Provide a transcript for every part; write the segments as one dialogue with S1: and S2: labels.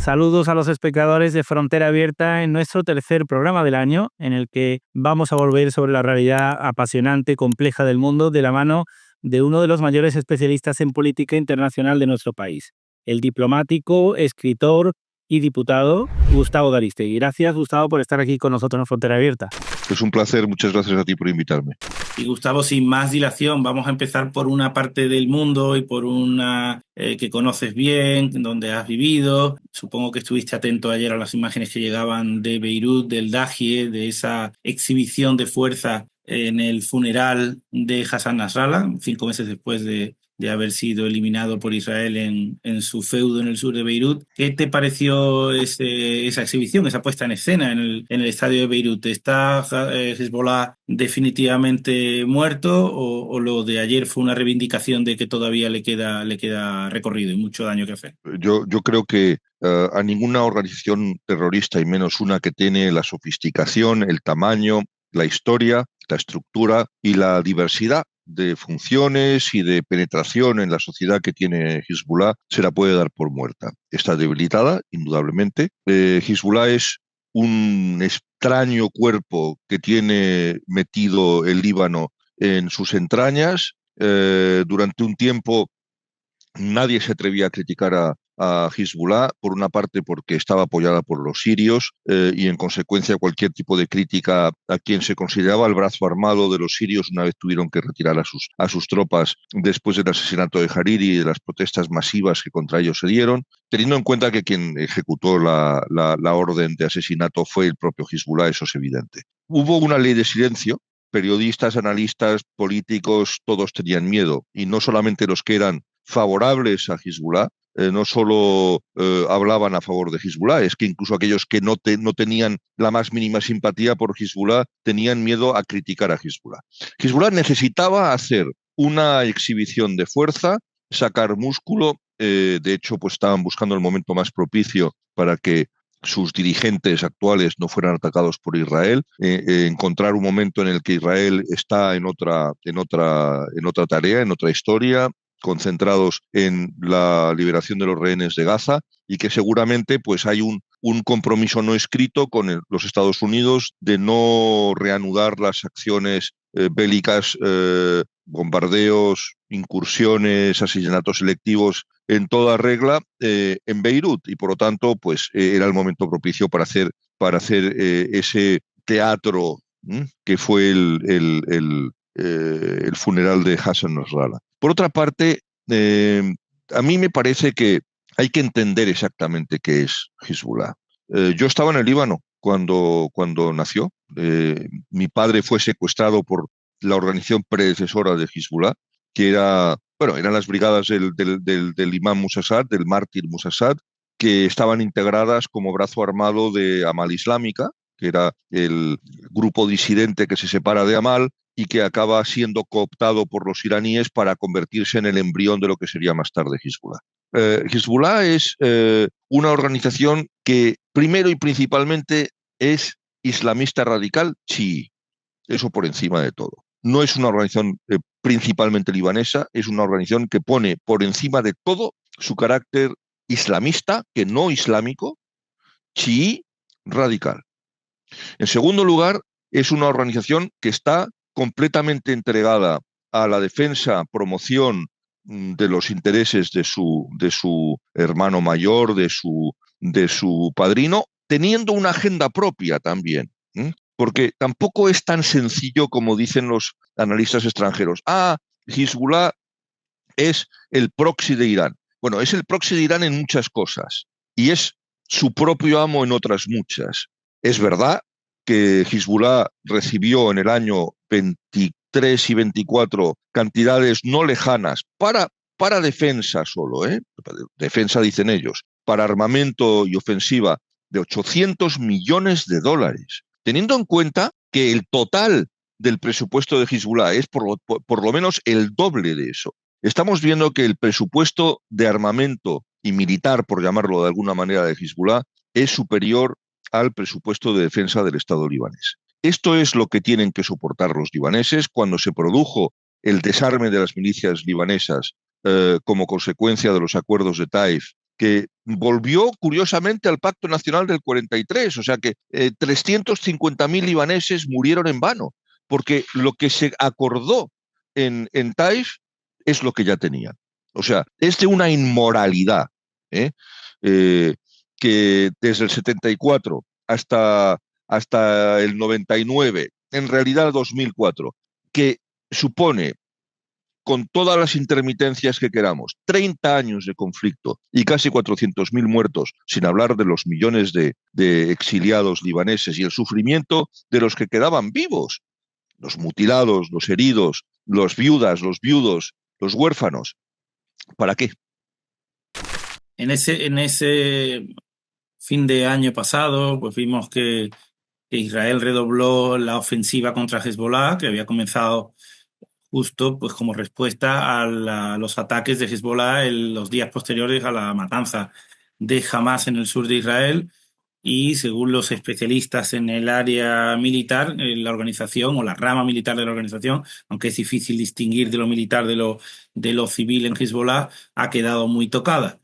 S1: Saludos a los espectadores de Frontera Abierta en nuestro tercer programa del año, en el que vamos a volver sobre la realidad apasionante, compleja del mundo, de la mano de uno de los mayores especialistas en política internacional de nuestro país, el diplomático, escritor y diputado Gustavo Garisteguy. Gracias, Gustavo, por estar aquí con nosotros en Frontera Abierta.
S2: Es un placer, muchas gracias a ti por invitarme.
S3: Y Gustavo, sin más dilación, vamos a empezar por una parte del mundo y por una que conoces bien, donde has vivido. Supongo que estuviste atento ayer a las imágenes que llegaban de Beirut, del Dahieh, de esa exhibición de fuerza en el funeral de Hassan Nasrallah, 5 meses después de haber sido eliminado por Israel en su feudo en el sur de Beirut. ¿Qué te pareció esa exhibición, esa puesta en escena en el estadio de Beirut? ¿Está Hezbollah definitivamente muerto o lo de ayer fue una reivindicación de que todavía le queda recorrido y mucho daño que hacer?
S2: Yo creo que a ninguna organización terrorista, y menos una que tiene la sofisticación, el tamaño, la historia, la estructura y la diversidad de funciones y de penetración en la sociedad que tiene Hezbollah, se la puede dar por muerta. Está debilitada, indudablemente. Hezbollah es un extraño cuerpo que tiene metido el Líbano en sus entrañas. Durante un tiempo nadie se atrevía a criticar a Hezbollah, por una parte porque estaba apoyada por los sirios y en consecuencia cualquier tipo de crítica a quien se consideraba el brazo armado de los sirios una vez tuvieron que retirar a sus tropas después del asesinato de Hariri y de las protestas masivas que contra ellos se dieron, teniendo en cuenta que quien ejecutó la orden de asesinato fue el propio Hezbollah, eso es evidente. Hubo una ley de silencio. Periodistas, analistas, políticos, todos tenían miedo, y no solamente los que eran favorables a Hezbollah, no solo hablaban a favor de Hezbollah, es que incluso aquellos que no tenían la más mínima simpatía por Hezbollah tenían miedo a criticar a Hezbollah. Hezbollah necesitaba hacer una exhibición de fuerza, sacar músculo, de hecho pues estaban buscando el momento más propicio para que sus dirigentes actuales no fueran atacados por Israel, encontrar un momento en el que Israel está en otra tarea, en otra historia, concentrados en la liberación de los rehenes de Gaza, y que seguramente pues hay un compromiso no escrito con los Estados Unidos de no reanudar las acciones bélicas, bombardeos, incursiones, asesinatos selectivos en toda regla en Beirut, y por lo tanto pues era el momento propicio para hacer ese teatro que fue el funeral de Hassan Nasrallah. Por otra parte, a mí me parece que hay que entender exactamente qué es Hezbollah. Yo estaba en el Líbano cuando nació. Mi padre fue secuestrado por la organización predecesora de Hezbollah, que eran las brigadas del imam Musa Assad, del mártir Musa Assad, que estaban integradas como brazo armado de Amal Islámica, que era el grupo disidente que se separa de Amal y que acaba siendo cooptado por los iraníes para convertirse en el embrión de lo que sería más tarde Hezbollah. Hezbollah es una organización que primero y principalmente es islamista radical chií, eso por encima de todo. No es una organización principalmente libanesa, es una organización que pone por encima de todo su carácter islamista, que no islámico, chií radical. En segundo lugar, es una organización que está completamente entregada a la defensa, promoción de los intereses de su hermano mayor, de su padrino, teniendo una agenda propia también. Porque tampoco es tan sencillo como dicen los analistas extranjeros. Hezbollah es el proxy de Irán. Bueno, es el proxy de Irán en muchas cosas y es su propio amo en otras muchas. Es verdad que Hezbollah recibió en el año 23 y 24 cantidades no lejanas para defensa solo, defensa dicen ellos, para armamento y ofensiva de $800 millones, teniendo en cuenta que el total del presupuesto de Hezbollah es por lo menos el doble de eso. Estamos viendo que el presupuesto de armamento y militar, por llamarlo de alguna manera, de Hezbollah es superior al presupuesto de defensa del Estado libanés. Esto es lo que tienen que soportar los libaneses cuando se produjo el desarme de las milicias libanesas como consecuencia de los acuerdos de Taif que volvió curiosamente al Pacto Nacional del 43, o sea que 350.000 libaneses murieron en vano, porque lo que se acordó en Taif es lo que ya tenían. O sea, es de una inmoralidad, ¿eh? Que desde el 74 hasta el 99, en realidad 2004, que supone, con todas las intermitencias que queramos, 30 años de conflicto y casi 400.000 muertos, sin hablar de los millones de exiliados libaneses y el sufrimiento de los que quedaban vivos, los mutilados, los heridos, los viudas, los viudos, los huérfanos. ¿Para qué?
S3: En ese fin de año pasado, pues vimos que Israel redobló la ofensiva contra Hezbollah, que había comenzado justo pues como respuesta a los ataques de Hezbollah en los días posteriores a la matanza de Hamas en el sur de Israel. Y según los especialistas en el área militar, la organización o la rama militar de la organización, aunque es difícil distinguir de lo militar de lo civil en Hezbollah, ha quedado muy tocada.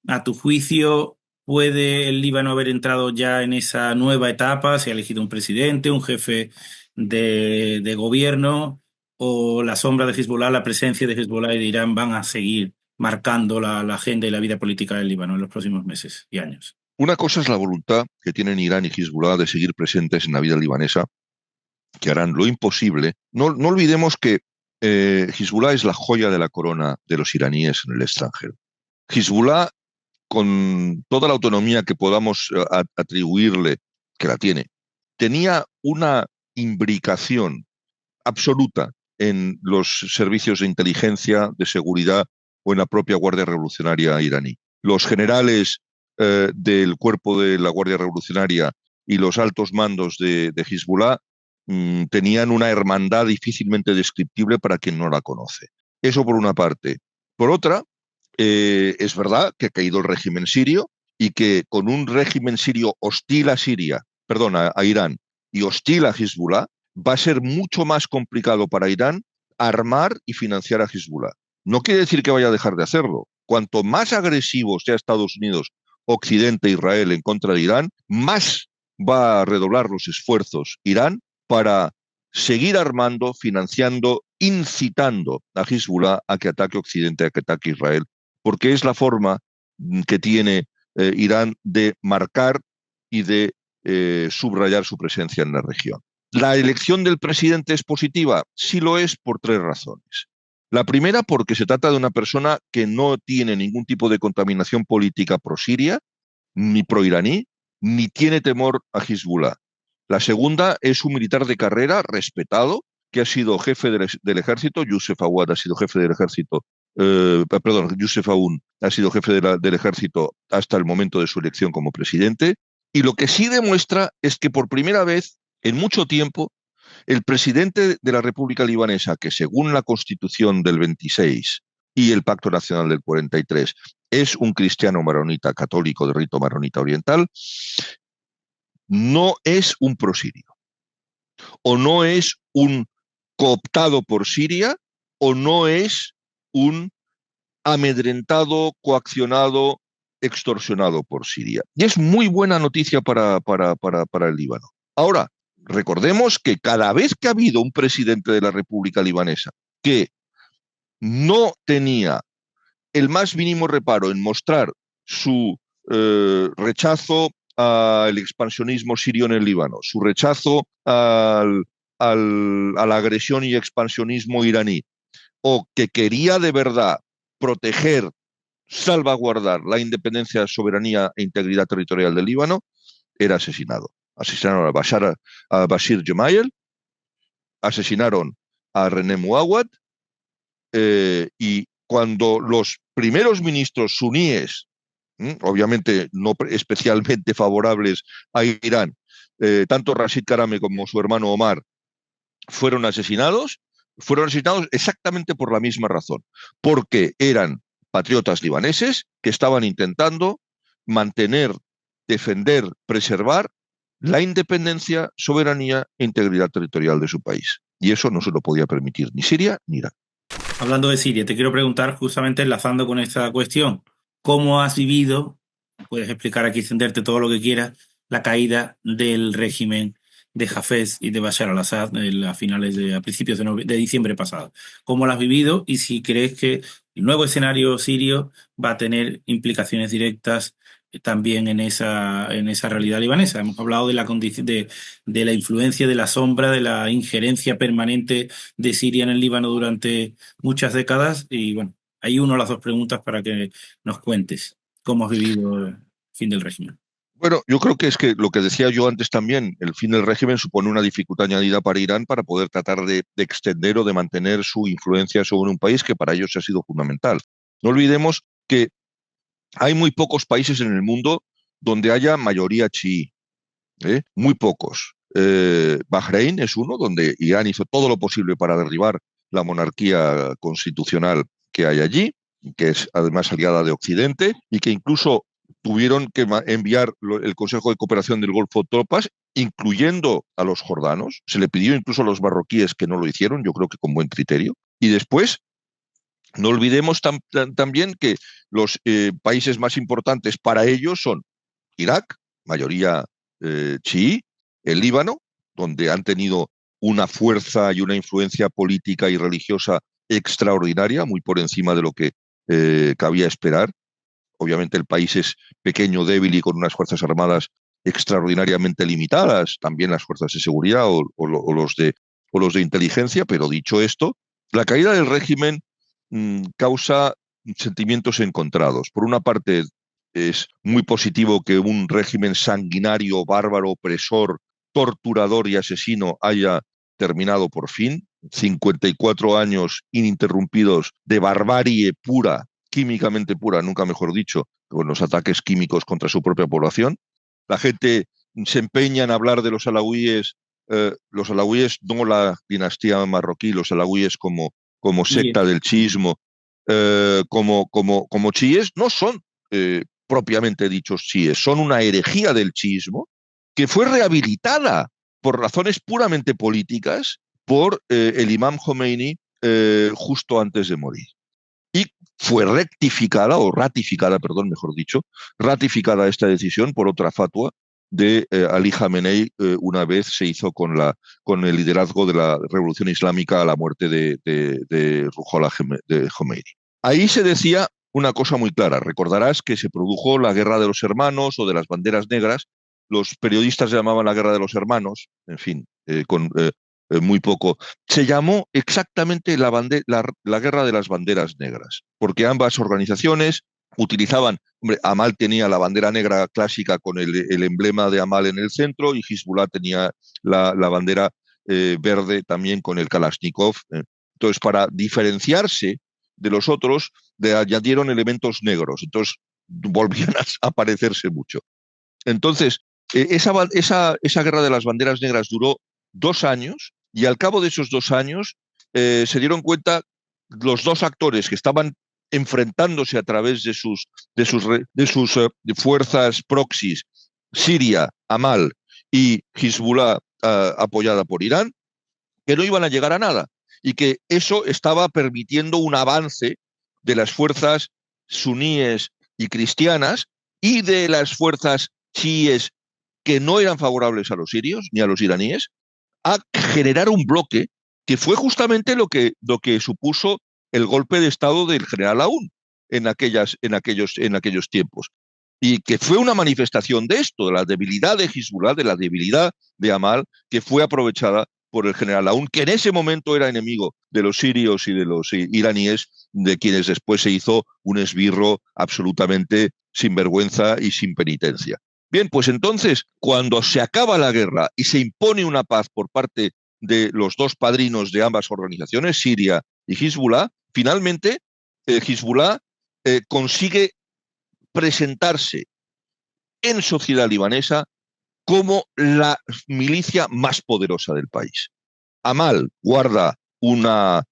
S3: A tu juicio, ¿puede el Líbano haber entrado ya en esa nueva etapa? ¿Se ha elegido un presidente, un jefe de gobierno, o la sombra de Hezbollah, la presencia de Hezbollah y de Irán van a seguir marcando la agenda y la vida política del Líbano en los próximos meses y años?
S2: Una cosa es la voluntad que tienen Irán y Hezbollah de seguir presentes en la vida libanesa, que harán lo imposible. No olvidemos que Hezbollah es la joya de la corona de los iraníes en el extranjero. Hezbollah, con toda la autonomía que podamos atribuirle, que la tiene, tenía una imbricación absoluta en los servicios de inteligencia, de seguridad o en la propia Guardia Revolucionaria iraní. Los generales del cuerpo de la Guardia Revolucionaria y los altos mandos de Hezbollah tenían una hermandad difícilmente descriptible para quien no la conoce. Eso por una parte. Por otra, es verdad que ha caído el régimen sirio y que con un régimen sirio hostil a Irán y hostil a Hezbollah, va a ser mucho más complicado para Irán armar y financiar a Hezbollah. No quiere decir que vaya a dejar de hacerlo. Cuanto más agresivo sea Estados Unidos, Occidente, Israel en contra de Irán, más va a redoblar los esfuerzos Irán para seguir armando, financiando, incitando a Hezbollah a que ataque Occidente, a que ataque Israel, porque es la forma que tiene Irán de marcar y de subrayar su presencia en la región. ¿La elección del presidente es positiva? Sí lo es por 3 razones. La primera, porque se trata de una persona que no tiene ningún tipo de contaminación política pro-siria, ni pro-iraní, ni tiene temor a Hezbollah. La segunda, es un militar de carrera respetado, que ha sido jefe del ejército. Youssef Awad ha sido jefe del ejército, Youssef Aoun ha sido jefe del ejército hasta el momento de su elección como presidente. Y lo que sí demuestra es que por primera vez en mucho tiempo, el presidente de la República Libanesa, que según la Constitución del 26 y el Pacto Nacional del 43 es un cristiano maronita católico de rito maronita oriental, no es un prosirio, o no es un cooptado por Siria, o no es un amedrentado, coaccionado, extorsionado por Siria. Y es muy buena noticia para el Líbano. Ahora, recordemos que cada vez que ha habido un presidente de la República Libanesa que no tenía el más mínimo reparo en mostrar su rechazo al expansionismo sirio en el Líbano, su rechazo a la agresión y expansionismo iraní, o que quería de verdad proteger, salvaguardar la independencia, soberanía e integridad territorial del Líbano, era asesinado. Asesinaron a Bashir Gemayel, asesinaron a René Mouawad, y cuando los primeros ministros suníes, obviamente no especialmente favorables a Irán, tanto Rashid Karame como su hermano Omar, fueron asesinados exactamente por la misma razón, porque eran patriotas libaneses que estaban intentando mantener, defender, preservar la independencia, soberanía e integridad territorial de su país. Y eso no se lo podía permitir ni Siria ni Irán.
S3: Hablando de Siria, te quiero preguntar, justamente enlazando con esta cuestión, cómo has vivido, puedes explicar aquí, extenderte todo lo que quieras, la caída del régimen de Hafez y de Bashar al-Assad a principios de diciembre pasado. ¿Cómo lo has vivido y si crees que el nuevo escenario sirio va a tener implicaciones directas también en esa realidad libanesa? Hemos hablado de de la influencia, de la sombra, de la injerencia permanente de Siria en el Líbano durante muchas décadas y bueno, ahí uno las dos preguntas para que nos cuentes cómo has vivido el fin del régimen.
S2: Bueno, yo creo que es que lo que decía yo antes también, el fin del régimen supone una dificultad añadida para Irán para poder tratar de extender o de mantener su influencia sobre un país que para ellos ha sido fundamental. No olvidemos que hay muy pocos países en el mundo donde haya mayoría chií, muy pocos. Bahrein es uno donde Irán hizo todo lo posible para derribar la monarquía constitucional que hay allí, que es además aliada de Occidente, y que incluso tuvieron que enviar el Consejo de Cooperación del Golfo tropas, incluyendo a los jordanos. Se le pidió incluso a los marroquíes que no lo hicieron, yo creo que con buen criterio. Y después, no olvidemos también que los países más importantes para ellos son Irak, mayoría chií, el Líbano, donde han tenido una fuerza y una influencia política y religiosa extraordinaria, muy por encima de lo que cabía esperar. Obviamente el país es pequeño, débil y con unas fuerzas armadas extraordinariamente limitadas, también las fuerzas de seguridad o los de inteligencia, pero dicho esto, la caída del régimen causa sentimientos encontrados. Por una parte, es muy positivo que un régimen sanguinario, bárbaro, opresor, torturador y asesino haya terminado por fin. 54 años ininterrumpidos de barbarie pura, químicamente pura, nunca mejor dicho, con los ataques químicos contra su propia población. La gente se empeña en hablar de los alauíes no la dinastía marroquí, los alauíes como secta del chiismo, como chiíes, no son propiamente dichos chiíes, son una herejía del chiismo que fue rehabilitada por razones puramente políticas por el imam Khomeini justo antes de morir. Y fue ratificada esta decisión por otra fatua de Ali Khamenei una vez se hizo con el liderazgo de la revolución islámica a la muerte de Ruhollah Khomeini. Ahí se decía una cosa muy clara. Recordarás que se produjo la Guerra de los Hermanos o de las Banderas Negras. Los periodistas llamaban la Guerra de los Hermanos, en fin, con muy poco. Se llamó exactamente la Guerra de las Banderas Negras, porque ambas organizaciones utilizaban, Amal tenía la bandera negra clásica con el emblema de Amal en el centro y Hezbollah tenía la bandera verde también con el Kalashnikov. Entonces, para diferenciarse de los otros, le añadieron elementos negros, entonces volvían a parecerse mucho. Entonces, esa Guerra de las Banderas Negras duró 2 años y al cabo de esos 2 años se dieron cuenta los dos actores que estaban enfrentándose a través de sus fuerzas proxies, Siria, Amal y Hezbollah apoyada por Irán, que no iban a llegar a nada y que eso estaba permitiendo un avance de las fuerzas suníes y cristianas y de las fuerzas chiíes que no eran favorables a los sirios ni a los iraníes, a generar un bloque que fue justamente lo que supuso el golpe de Estado del general Aoun en aquellos tiempos. Y que fue una manifestación de esto, de la debilidad de Hezbollah, de la debilidad de Amal, que fue aprovechada por el general Aoun, que en ese momento era enemigo de los sirios y de los iraníes, de quienes después se hizo un esbirro absolutamente sin vergüenza y sin penitencia. Bien, pues entonces, cuando se acaba la guerra y se impone una paz por parte de los dos padrinos de ambas organizaciones, Siria y Hezbollah, finalmente Hezbollah consigue presentarse en sociedad libanesa como la milicia más poderosa del país. Amal guarda una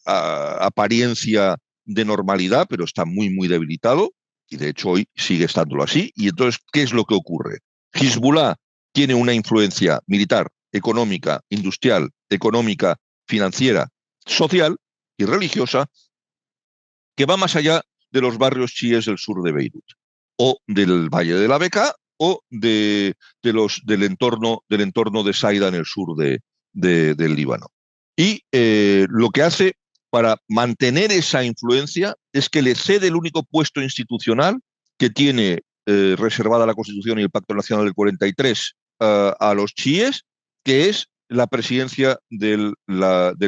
S2: apariencia de normalidad, pero está muy, muy debilitado, y de hecho hoy sigue estándolo así. Y entonces, ¿qué es lo que ocurre? Hezbollah tiene una influencia militar, económica, industrial, financiera, social y religiosa que va más allá de los barrios chiíes del sur de Beirut, o del Valle de la Bekaa, o del entorno de Saida en el sur del Líbano. Y lo que hace para mantener esa influencia es que le cede el único puesto institucional que tiene reservada la Constitución y el Pacto Nacional del 43 a los chiíes, que es la presidencia del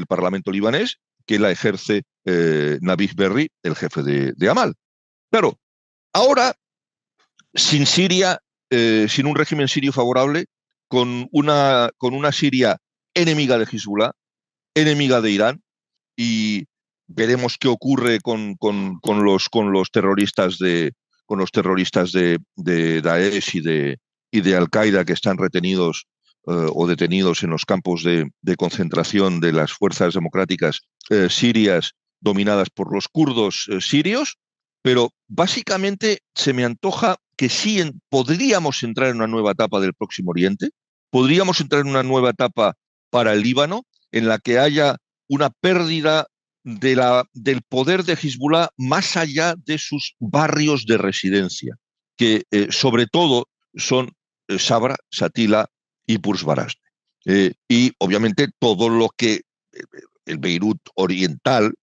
S2: Parlamento libanés, que la ejerce Nabih Berri, el jefe de Amal. Claro, ahora, sin Siria, sin un régimen sirio favorable, con una Siria enemiga de Hezbollah, enemiga de Irán, y veremos qué ocurre con los terroristas de Daesh y de Al-Qaeda, que están retenidos o detenidos en los campos de concentración de las fuerzas democráticas sirias dominadas por los kurdos sirios. Pero básicamente se me antoja que sí podríamos entrar en una nueva etapa del Próximo Oriente, podríamos entrar en una nueva etapa para el Líbano, en la que haya una pérdida del poder de Hezbollah más allá de sus barrios de residencia, que sobre todo son Sabra, Shatila y Purs-Barasne. Y obviamente todo lo que el Beirut occidental,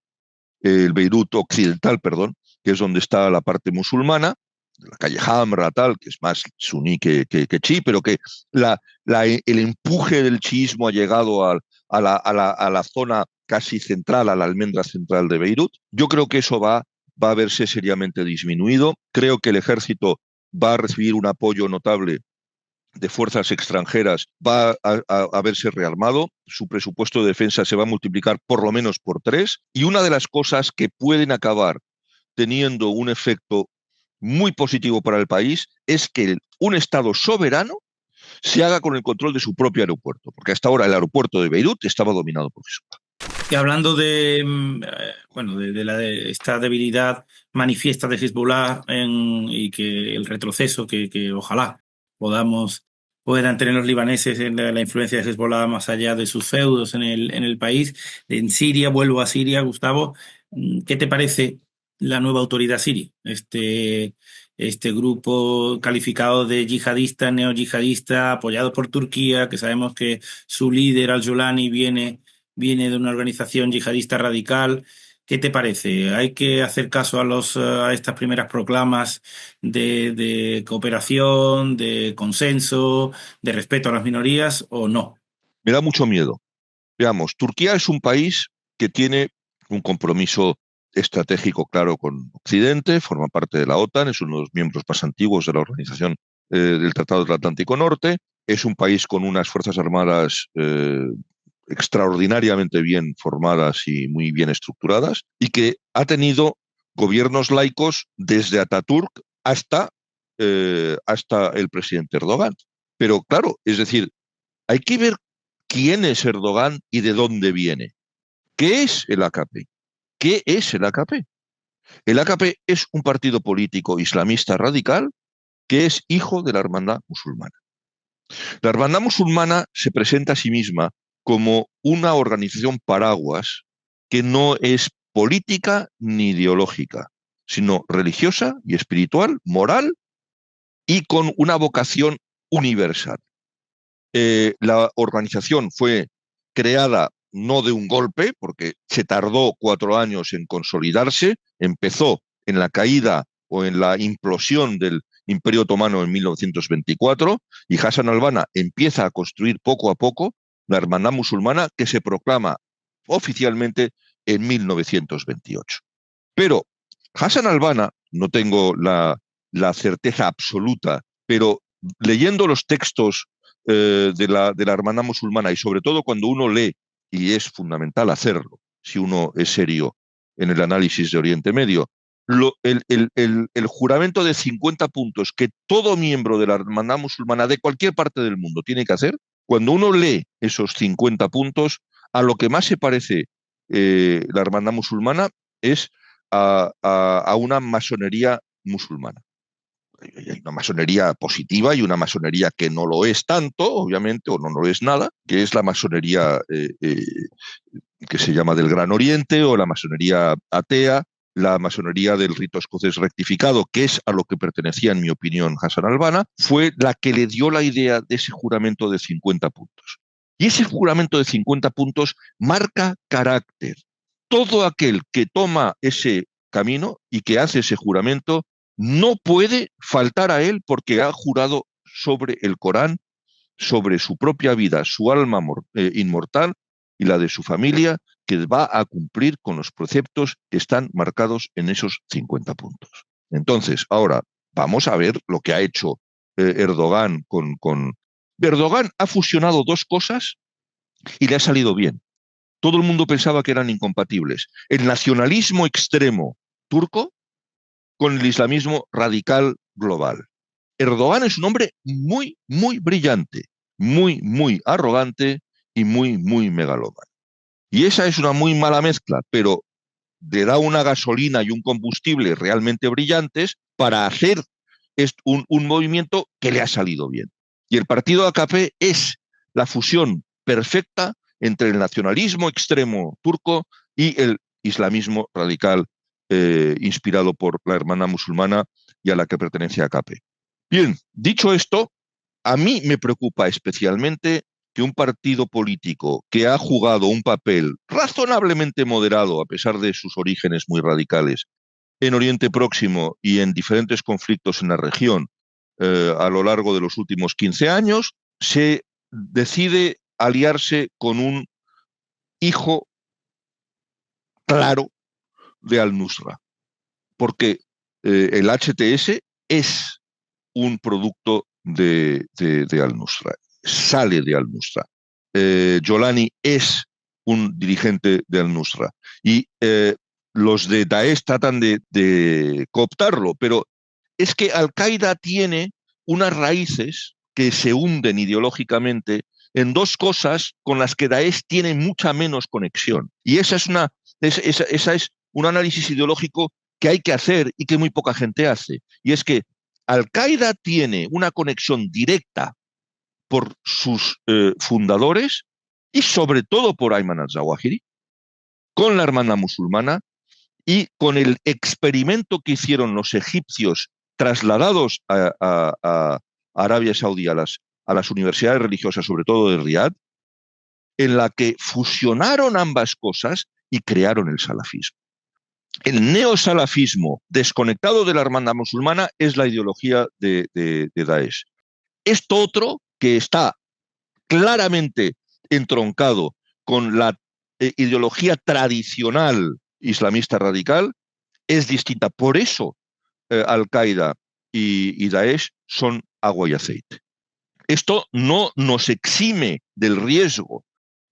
S2: perdón, que es donde está la parte musulmana, la calle Hamra, tal, que es más suní que chií, pero que el empuje del chiismo ha llegado a la zona casi central, a la almendra central de Beirut. Yo creo que eso va a verse seriamente disminuido. Creo que el ejército va a recibir un apoyo notable de fuerzas extranjeras, va a verse rearmado, su presupuesto de defensa se va a multiplicar por lo menos por 3, y una de las cosas que pueden acabar teniendo un efecto muy positivo para el país es que un Estado soberano se haga con el control de su propio aeropuerto, porque hasta ahora el aeropuerto de Beirut estaba dominado por Hezbollah.
S3: Y hablando de esta debilidad manifiesta de Hezbollah y que el retroceso que ojalá puedan tener los libaneses en la influencia de Hezbollah más allá de sus feudos en el país. En Siria, vuelvo a Siria, Gustavo, ¿qué te parece la nueva autoridad siria? Este grupo calificado de yihadista, neoyihadista, apoyado por Turquía, que sabemos que su líder, Al-Jolani, viene de una organización yihadista radical. ¿Qué te parece? ¿Hay que hacer caso a estas primeras proclamas de cooperación, de consenso, de respeto a las minorías o no?
S2: Me da mucho miedo. Veamos, Turquía es un país que tiene un compromiso estratégico claro con Occidente, forma parte de la OTAN, es uno de los miembros más antiguos de la Organización del Tratado del Atlántico Norte, es un país con unas fuerzas armadas extraordinariamente bien formadas y muy bien estructuradas, y que ha tenido gobiernos laicos desde Ataturk hasta el presidente Erdogan. Pero claro, es decir, hay que ver quién es Erdogan y de dónde viene. ¿Qué es el AKP? ¿Qué es el AKP? El AKP es un partido político islamista radical que es hijo de la Hermandad Musulmana. La Hermandad Musulmana se presenta a sí misma como una organización paraguas que no es política ni ideológica, sino religiosa y espiritual, moral y con una vocación universal. La organización fue creada no de un golpe, porque se tardó 4 años en consolidarse, empezó en la caída o en la implosión del Imperio Otomano en 1924, y Hassan al-Banna empieza a construir poco a poco la Hermandad Musulmana, que se proclama oficialmente en 1928. Pero Hassan al-Banna, no tengo la certeza absoluta, pero leyendo los textos de la Hermandad Musulmana, y sobre todo cuando uno lee, y es fundamental hacerlo si uno es serio en el análisis de Oriente Medio, el juramento de 50 puntos que todo miembro de la Hermandad Musulmana de cualquier parte del mundo tiene que hacer, cuando uno lee esos 50 puntos, a lo que más se parece la Hermandad Musulmana es a una masonería musulmana. Hay una masonería positiva y una masonería que no lo es tanto, obviamente, o no lo es nada, que es la masonería que se llama del Gran Oriente, o la masonería atea, la masonería del rito escocés rectificado, que es a lo que pertenecía, en mi opinión, Hassan al-Banna, fue la que le dio la idea de ese juramento de 50 puntos. Y ese juramento de 50 puntos marca carácter. Todo aquel que toma ese camino y que hace ese juramento no puede faltar a él porque ha jurado sobre el Corán, sobre su propia vida, su alma inmortal y la de su familia, que va a cumplir con los preceptos que están marcados en esos 50 puntos. Entonces, ahora vamos a ver lo que ha hecho Erdogan con... Erdogan ha fusionado dos cosas y le ha salido bien. Todo el mundo pensaba que eran incompatibles. El nacionalismo extremo turco con el islamismo radical global. Erdogan es un hombre muy, muy brillante, muy, muy arrogante y muy, muy megalómano. Y esa es una muy mala mezcla, pero le da una gasolina y un combustible realmente brillantes para hacer un movimiento que le ha salido bien. Y el partido AKP es la fusión perfecta entre el nacionalismo extremo turco y el islamismo radical inspirado por la hermana musulmana y a la que pertenece AKP. Bien, dicho esto, a mí me preocupa especialmente que un partido político que ha jugado un papel razonablemente moderado, a pesar de sus orígenes muy radicales, en Oriente Próximo y en diferentes conflictos en la región a lo largo de los últimos 15 años, se decide aliarse con un hijo claro de Al-Nusra, porque el HTS es un producto de Al-Nusra, sale de Al-Nusra. Jolani es un dirigente de Al-Nusra y los de Daesh tratan de cooptarlo, pero es que Al-Qaeda tiene unas raíces que se hunden ideológicamente en dos cosas con las que Daesh tiene mucha menos conexión. Y esa es un análisis ideológico que hay que hacer y que muy poca gente hace. Y es que Al-Qaeda tiene una conexión directa por sus fundadores y sobre todo por Ayman al-Zawahiri, con la hermandad musulmana y con el experimento que hicieron los egipcios trasladados a Arabia Saudí, a las universidades religiosas, sobre todo de Riad, en la que fusionaron ambas cosas y crearon el salafismo. El neosalafismo desconectado de la hermandad musulmana es la ideología de Daesh. Esto otro, que está claramente entroncado con la ideología tradicional islamista radical, es distinta. Por eso Al-Qaeda y Daesh son agua y aceite. Esto no nos exime del riesgo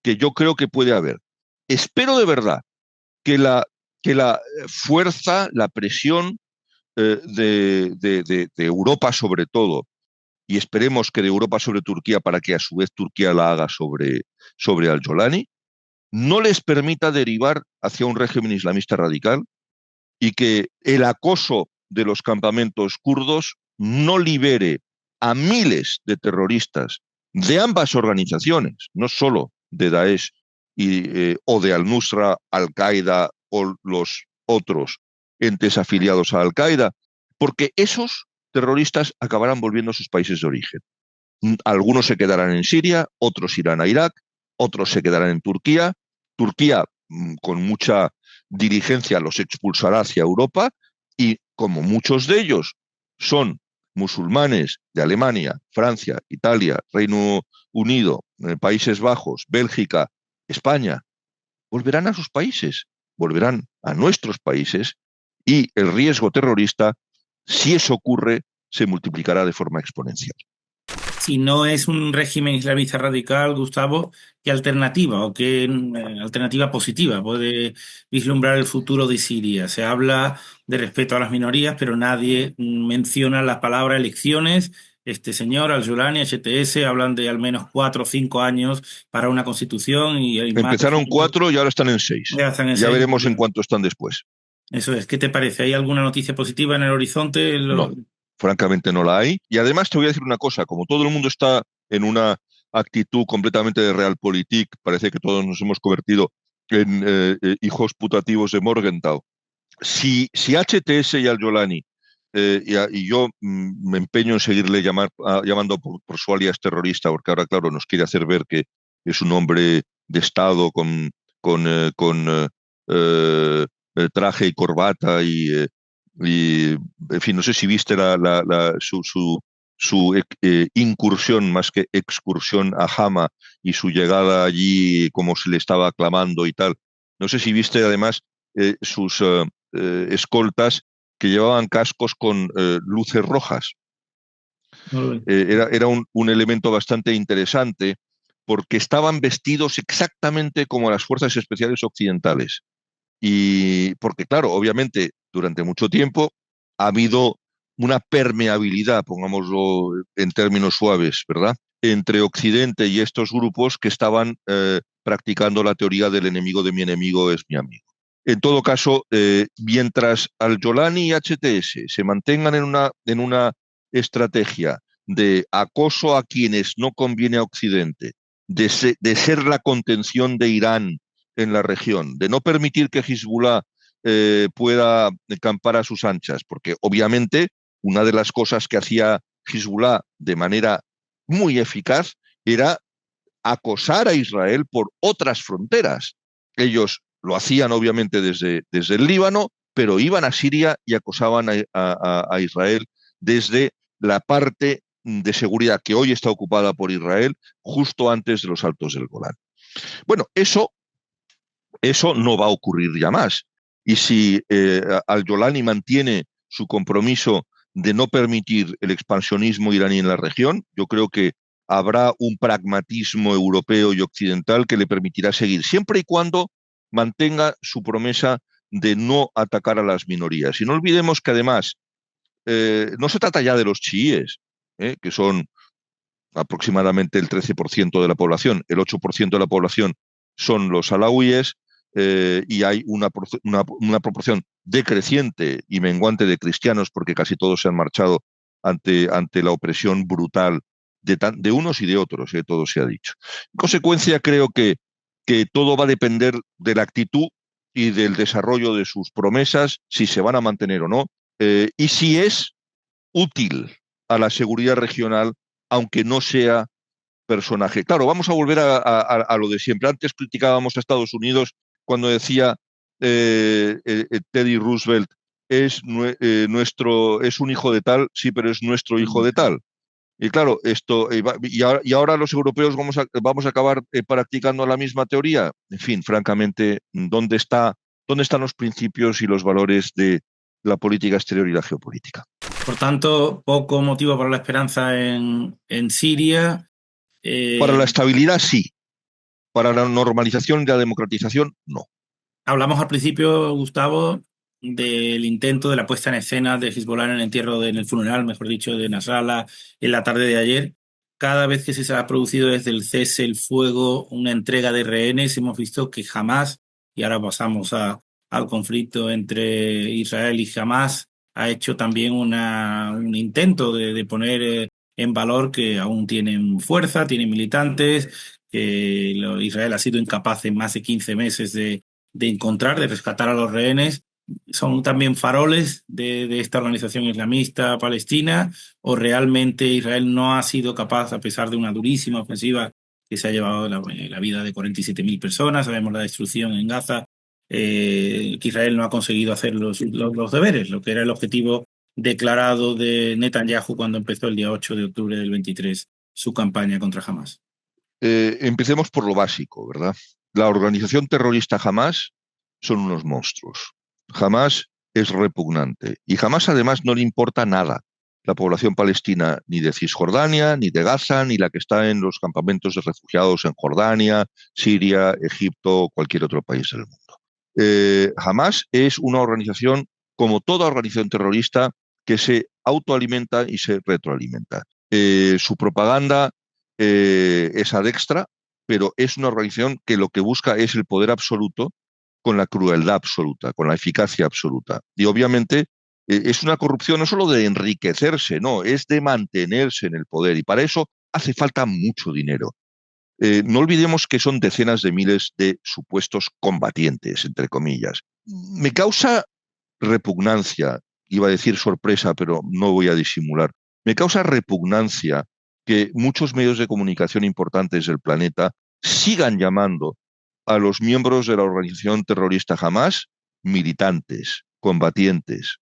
S2: que yo creo que puede haber. Espero de verdad que la fuerza, la presión de Europa sobre todo, y esperemos que de Europa sobre Turquía para que a su vez Turquía la haga sobre al-Jolani, no les permita derivar hacia un régimen islamista radical y que el acoso de los campamentos kurdos no libere a miles de terroristas de ambas organizaciones, no solo de Daesh o de Al-Nusra, Al-Qaeda o los otros entes afiliados a Al-Qaeda, porque esos terroristas acabarán volviendo a sus países de origen. Algunos se quedarán en Siria, otros irán a Irak, otros se quedarán en Turquía. Turquía, con mucha diligencia, los expulsará hacia Europa y como muchos de ellos son musulmanes de Alemania, Francia, Italia, Reino Unido, Países Bajos, Bélgica, España, volverán a sus países, volverán a nuestros países y el riesgo terrorista, si eso ocurre, se multiplicará de forma exponencial.
S3: Si no es un régimen islamista radical, Gustavo, ¿qué alternativa o qué alternativa positiva puede vislumbrar el futuro de Siria? Se habla de respeto a las minorías, pero nadie menciona la palabra elecciones. Este señor, Al-Jolani, HTS, hablan de al menos 4 o 5 años para una constitución.
S2: Empezaron 4 y ahora están en 6. Ya veremos en cuánto están después.
S3: Eso es. ¿Qué te parece? ¿Hay alguna noticia positiva en el horizonte?
S2: No. Francamente no la hay. Y además te voy a decir una cosa, como todo el mundo está en una actitud completamente de realpolitik, parece que todos nos hemos convertido en hijos putativos de Morgenthau, Si HTS y Al-Jolani, y yo me empeño en seguirle llamando por su alias terrorista, porque ahora, claro, nos quiere hacer ver que es un hombre de Estado con traje y corbata en fin, no sé si viste su incursión más que excursión a Hama y su llegada allí, como se le estaba aclamando y tal. No sé si viste además sus escoltas que llevaban cascos con luces rojas. Era un elemento bastante interesante porque estaban vestidos exactamente como las fuerzas especiales occidentales. Y porque, claro, obviamente, durante mucho tiempo ha habido una permeabilidad, pongámoslo en términos suaves, ¿verdad?, entre Occidente y estos grupos que estaban practicando la teoría del enemigo de mi enemigo es mi amigo. En todo caso, mientras Al-Jolani y HTS se mantengan en una estrategia de acoso a quienes no conviene a Occidente, de ser la contención de Irán en la región, de no permitir que Hezbollah pueda campar a sus anchas, porque obviamente una de las cosas que hacía Hezbollah de manera muy eficaz era acosar a Israel por otras fronteras. Ellos lo hacían obviamente desde el Líbano, pero iban a Siria y acosaban a Israel desde la parte de seguridad que hoy está ocupada por Israel, justo antes de los Altos del Golán. Bueno, eso no va a ocurrir ya más. Y si Al-Jolani mantiene su compromiso de no permitir el expansionismo iraní en la región, yo creo que habrá un pragmatismo europeo y occidental que le permitirá seguir, siempre y cuando mantenga su promesa de no atacar a las minorías. Y no olvidemos que además no se trata ya de los chiíes, que son aproximadamente el 13% de la población, el 8% de la población son los alauíes, y hay una proporción decreciente y menguante de cristianos, porque casi todos se han marchado ante la opresión brutal de unos y de otros, todo se ha dicho. En consecuencia, creo que todo va a depender de la actitud y del desarrollo de sus promesas, si se van a mantener o no, y si es útil a la seguridad regional, aunque no sea personaje. Claro, vamos a volver a lo de siempre. Antes criticábamos a Estados Unidos cuando decía Teddy Roosevelt, es un hijo de tal, sí, pero es nuestro hijo de tal. Y claro, y ahora los europeos vamos a acabar practicando la misma teoría. En fin, francamente, ¿dónde están los principios y los valores de la política exterior y la geopolítica?
S3: Por tanto, poco motivo para la esperanza en Siria.
S2: Para la estabilidad, sí. Para la normalización y la democratización, no.
S3: Hablamos al principio, Gustavo, del intento de la puesta en escena de Hezbollah en el funeral, mejor dicho, de Nasrallah en la tarde de ayer. Cada vez que se ha producido desde el cese el fuego una entrega de rehenes, hemos visto que Hamás, y ahora pasamos al conflicto entre Israel y Hamás, ha hecho también un intento de poner en valor que aún tienen fuerza, tienen militantes, que Israel ha sido incapaz en más de 15 meses de rescatar a los rehenes. ¿Son también faroles de esta organización islamista palestina, o realmente Israel no ha sido capaz, a pesar de una durísima ofensiva que se ha llevado la vida de 47.000 personas? Sabemos la destrucción en Gaza, que Israel no ha conseguido hacer los deberes, lo que era el objetivo declarado de Netanyahu cuando empezó el día 8 de octubre del 23 su campaña contra Hamás.
S2: Empecemos por lo básico, ¿verdad? La organización terrorista Hamás son unos monstruos. Hamás es repugnante. Y Hamás además no le importa nada la población palestina, ni de Cisjordania, ni de Gaza, ni la que está en los campamentos de refugiados en Jordania, Siria, Egipto o cualquier otro país del mundo. Hamás es una organización, como toda organización terrorista, que se autoalimenta y se retroalimenta. Su propaganda es adextra, pero es una organización que lo que busca es el poder absoluto, con la crueldad absoluta, con la eficacia absoluta. Y obviamente es una corrupción no solo de enriquecerse, no, es de mantenerse en el poder. Y para eso hace falta mucho dinero. No olvidemos que son decenas de miles de supuestos combatientes, entre comillas. Me causa repugnancia, iba a decir sorpresa, pero no voy a disimular, me causa repugnancia que muchos medios de comunicación importantes del planeta sigan llamando a los miembros de la organización terrorista Hamás militantes, combatientes,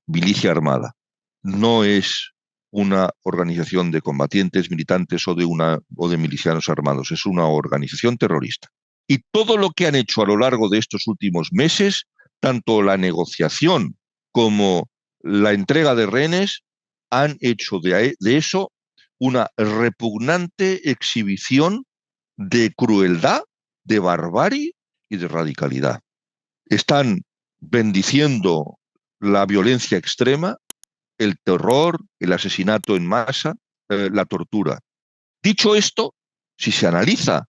S2: milicia armada. No es una organización de combatientes, militantes o de milicianos armados, es una organización terrorista. Y todo lo que han hecho a lo largo de estos últimos meses, tanto la negociación como la entrega de rehenes, han hecho de eso una repugnante exhibición de crueldad, de barbarie y de radicalidad. Están bendiciendo la violencia extrema, el terror, el asesinato en masa, la tortura. Dicho esto, si se analiza,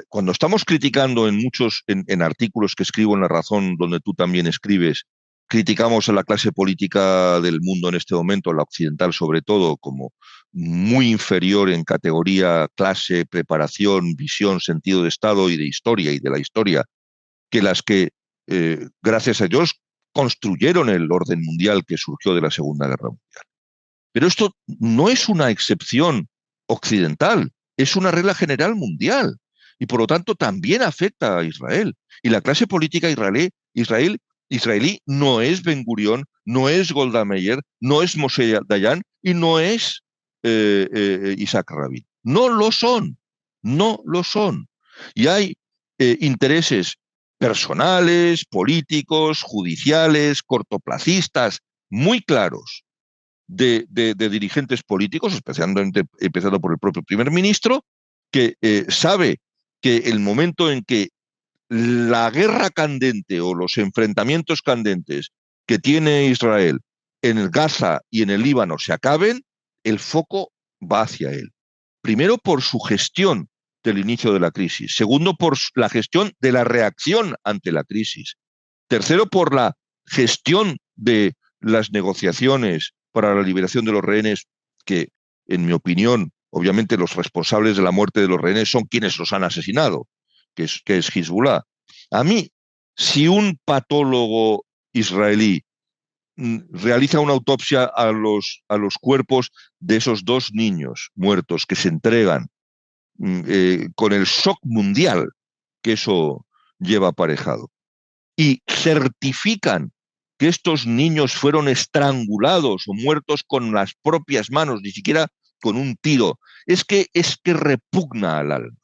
S2: cuando estamos criticando en artículos que escribo en La Razón, donde tú también escribes, criticamos a la clase política del mundo en este momento, la occidental sobre todo, como muy inferior en categoría, clase, preparación, visión, sentido de Estado y de historia y de la historia, que las que, gracias a Dios, construyeron el orden mundial que surgió de la Segunda Guerra Mundial. Pero esto no es una excepción occidental, es una regla general mundial y por lo tanto también afecta a Israel. Y la clase política israelí no es Ben Gurión, no es Golda Meir, no es Moshe Dayan y no es Isaac Rabin. No lo son, no lo son. Y hay intereses personales, políticos, judiciales, cortoplacistas, muy claros de dirigentes políticos, especialmente empezando por el propio primer ministro, que sabe que el momento en que la guerra candente o los enfrentamientos candentes que tiene Israel en el Gaza y en el Líbano se acaben, el foco va hacia él. Primero por su gestión del inicio de la crisis. Segundo, por la gestión de la reacción ante la crisis. Tercero, por la gestión de las negociaciones para la liberación de los rehenes, que, en mi opinión, obviamente los responsables de la muerte de los rehenes son quienes los han asesinado, que es Hezbollah. A mí, si un patólogo israelí realiza una autopsia a los cuerpos de esos 2 niños muertos que se entregan con el shock mundial que eso lleva aparejado, y certifican que estos niños fueron estrangulados o muertos con las propias manos, ni siquiera con un tiro, es que repugna al alma.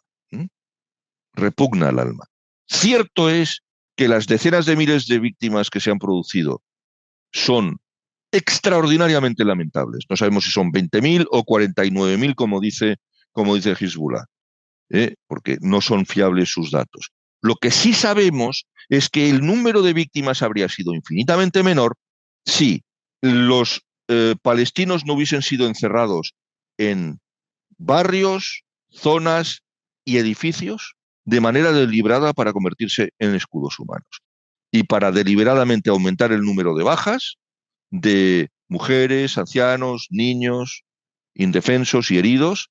S2: Repugna al alma. Cierto es que las decenas de miles de víctimas que se han producido son extraordinariamente lamentables. No sabemos si son 20.000 o 49.000, como dice Hezbollah, porque no son fiables sus datos. Lo que sí sabemos es que el número de víctimas habría sido infinitamente menor si los palestinos no hubiesen sido encerrados en barrios, zonas y edificios de manera deliberada para convertirse en escudos humanos y para deliberadamente aumentar el número de bajas de mujeres, ancianos, niños, indefensos y heridos.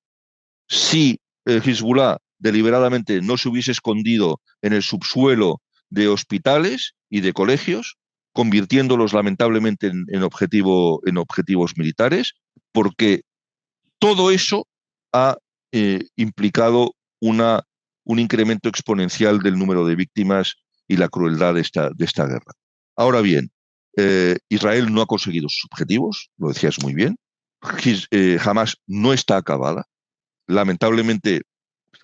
S2: Si Hezbollah deliberadamente no se hubiese escondido en el subsuelo de hospitales y de colegios, convirtiéndolos lamentablemente en objetivos militares, porque todo eso ha implicado un incremento exponencial del número de víctimas y la crueldad de esta guerra. Ahora bien, Israel no ha conseguido sus objetivos, lo decías muy bien. Hamás no está acabada. Lamentablemente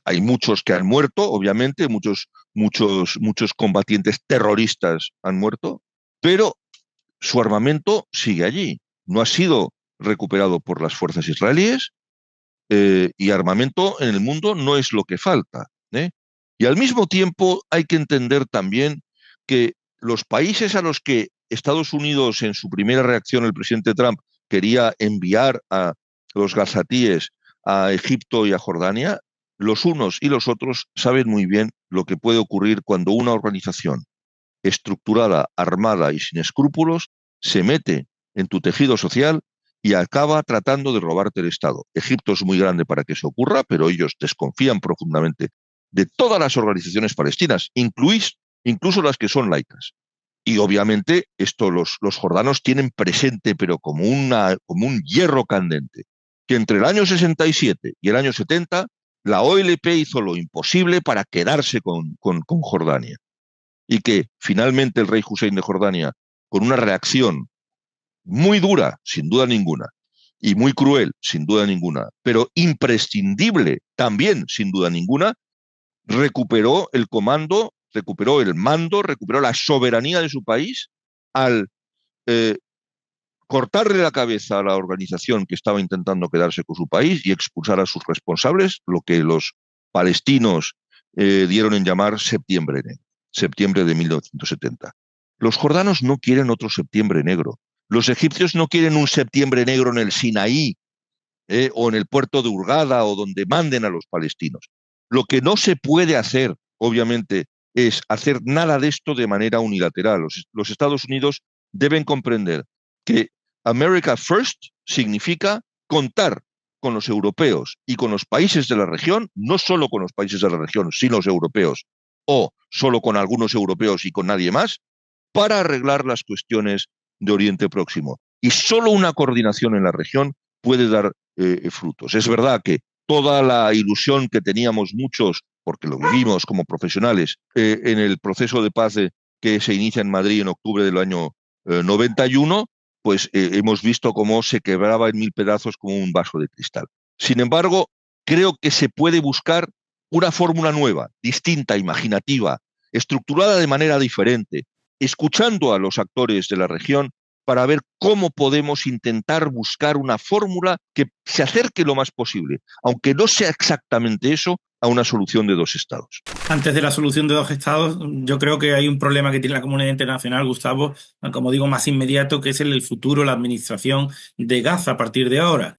S2: hay muchos que han muerto, obviamente, muchos combatientes terroristas han muerto, pero su armamento sigue allí. No ha sido recuperado por las fuerzas israelíes y armamento en el mundo no es lo que falta. Y al mismo tiempo hay que entender también que los países a los que Estados Unidos, en su primera reacción, el presidente Trump, quería enviar a los gazatíes a Egipto y a Jordania, los unos y los otros saben muy bien lo que puede ocurrir cuando una organización estructurada, armada y sin escrúpulos se mete en tu tejido social y acaba tratando de robarte el Estado. Egipto es muy grande para que eso ocurra, pero ellos desconfían profundamente de todas las organizaciones palestinas, incluso las que son laicas. Y obviamente esto los jordanos tienen presente, pero como un hierro candente, que entre el año 67 y el año 70 la OLP hizo lo imposible para quedarse con Jordania. Y que finalmente el rey Hussein de Jordania, con una reacción muy dura, sin duda ninguna, y muy cruel, sin duda ninguna, pero imprescindible también, sin duda ninguna, recuperó el comando, recuperó el mando, recuperó la soberanía de su país al eh, cortarle la cabeza a la organización que estaba intentando quedarse con su país y expulsar a sus responsables, lo que los palestinos dieron en llamar septiembre negro, septiembre de 1970. Los jordanos no quieren otro septiembre negro. Los egipcios no quieren un septiembre negro en el Sinaí o en el puerto de Hurghada o donde manden a los palestinos. Lo que no se puede hacer, obviamente, es hacer nada de esto de manera unilateral. Los Estados Unidos deben comprender que America First significa contar con los europeos y con los países de la región, no solo con los países de la región, sino los europeos, o solo con algunos europeos y con nadie más, para arreglar las cuestiones de Oriente Próximo. Y solo una coordinación en la región puede dar frutos. Es verdad que toda la ilusión que teníamos muchos, porque lo vivimos como profesionales, en el proceso de paz que se inicia en Madrid en octubre del año 91, pues hemos visto cómo se quebraba en mil pedazos como un vaso de cristal. Sin embargo, creo que se puede buscar una fórmula nueva, distinta, imaginativa, estructurada de manera diferente, escuchando a los actores de la región para ver cómo podemos intentar buscar una fórmula que se acerque lo más posible, aunque no sea exactamente eso, a una solución de dos estados.
S3: Antes de la solución de dos estados, yo creo que hay un problema que tiene la comunidad internacional, Gustavo, como digo, más inmediato, que es el futuro, la administración de Gaza a partir de ahora.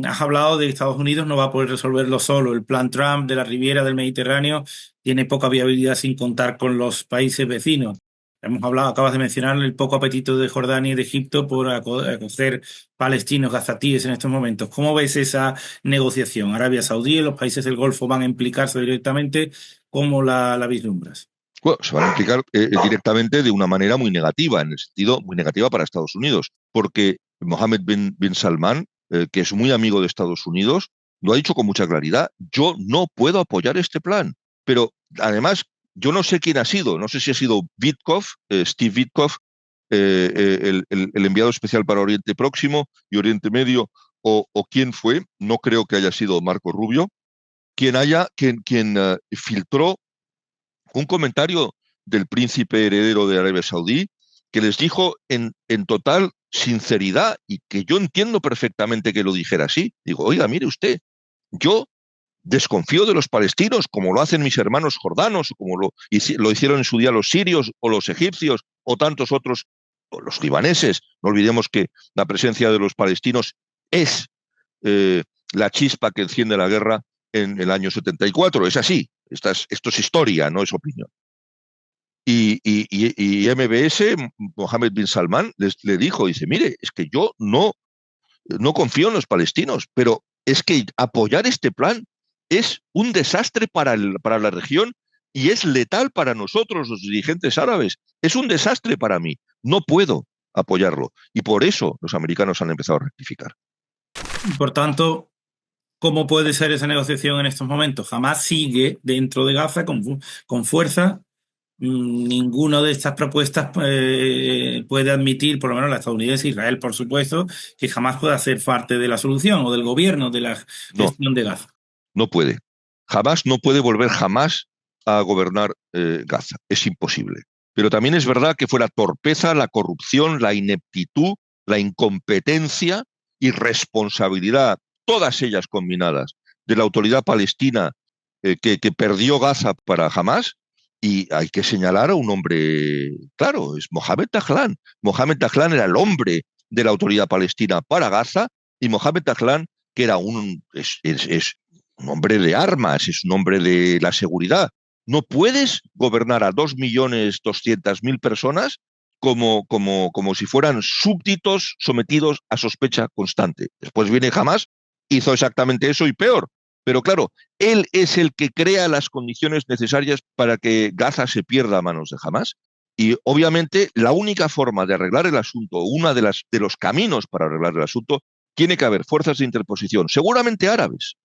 S3: Has hablado de que Estados Unidos no va a poder resolverlo solo. El plan Trump de la Riviera del Mediterráneo tiene poca viabilidad sin contar con los países vecinos. Hemos hablado, acabas de mencionar el poco apetito de Jordania y de Egipto por acoger palestinos gazatíes en estos momentos. ¿Cómo ves esa negociación? Arabia Saudí y los países del Golfo van a implicarse directamente. ¿Cómo la vislumbras?
S2: Bueno, se van a implicar directamente de una manera muy negativa, en el sentido muy negativa para Estados Unidos, porque Mohammed bin Salman, que es muy amigo de Estados Unidos, lo ha dicho con mucha claridad: yo no puedo apoyar este plan. Pero además, yo no sé quién ha sido, no sé si ha sido Witkoff, Steve Witkoff, el enviado especial para Oriente Próximo y Oriente Medio, o quién fue, no creo que haya sido Marco Rubio, quien filtró un comentario del príncipe heredero de Arabia Saudí que les dijo en total sinceridad, y que yo entiendo perfectamente que lo dijera así. Digo, oiga, mire usted, yo desconfío de los palestinos, como lo hacen mis hermanos jordanos, como lo hicieron en su día los sirios o los egipcios o tantos otros, o los libaneses. No olvidemos que la presencia de los palestinos es la chispa que enciende la guerra en el año 74. Es así, esto es historia, no es opinión. Y MBS, Mohammed bin Salman, le dijo, dice, mire, es que yo no confío en los palestinos, pero es que apoyar este plan es un desastre para la región y es letal para nosotros, los dirigentes árabes. Es un desastre para mí. No puedo apoyarlo. Y por eso los americanos han empezado a rectificar.
S3: Por tanto, ¿cómo puede ser esa negociación en estos momentos? Hamás sigue dentro de Gaza con fuerza. Ninguna de estas propuestas puede admitir, por lo menos la estadounidense, Israel, por supuesto, que jamás pueda ser parte de la solución o del gobierno de la gestión de Gaza.
S2: No puede. Hamás no puede volver jamás a gobernar Gaza. Es imposible. Pero también es verdad que fue la torpeza, la corrupción, la ineptitud, la incompetencia y responsabilidad, todas ellas combinadas, de la autoridad palestina que perdió Gaza para Hamás. Y hay que señalar a un hombre, claro, es Mohamed Dahlan. Mohamed Dahlan era el hombre de la autoridad palestina para Gaza, y Mohamed Dahlan, que era es un hombre de armas, es un hombre de la seguridad. No puedes gobernar a 2.200.000 personas como si fueran súbditos sometidos a sospecha constante. Después viene Hamás, hizo exactamente eso y peor. Pero claro, él es el que crea las condiciones necesarias para que Gaza se pierda a manos de Hamás. Y obviamente la única forma de arreglar el asunto, de los caminos para arreglar el asunto, tiene que haber fuerzas de interposición, seguramente árabes,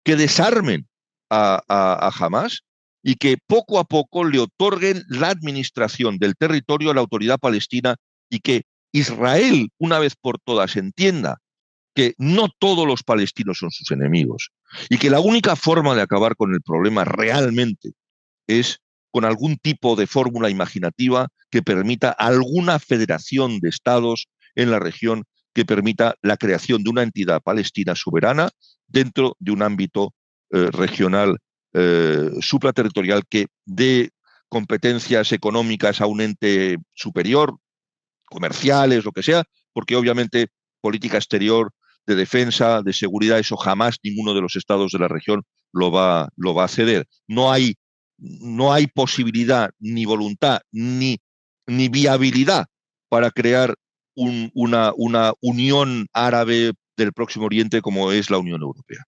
S2: que desarmen a Hamás y que poco a poco le otorguen la administración del territorio a la autoridad palestina y que Israel, una vez por todas, entienda que no todos los palestinos son sus enemigos y que la única forma de acabar con el problema realmente es con algún tipo de fórmula imaginativa que permita alguna federación de estados en la región que permita la creación de una entidad palestina soberana dentro de un ámbito regional supraterritorial que dé competencias económicas a un ente superior, comerciales, lo que sea, porque obviamente política exterior, de defensa, de seguridad, eso jamás ninguno de los estados de la región lo va a ceder. No hay posibilidad, ni voluntad, ni viabilidad para crear una unión árabe del Próximo Oriente como es la Unión Europea.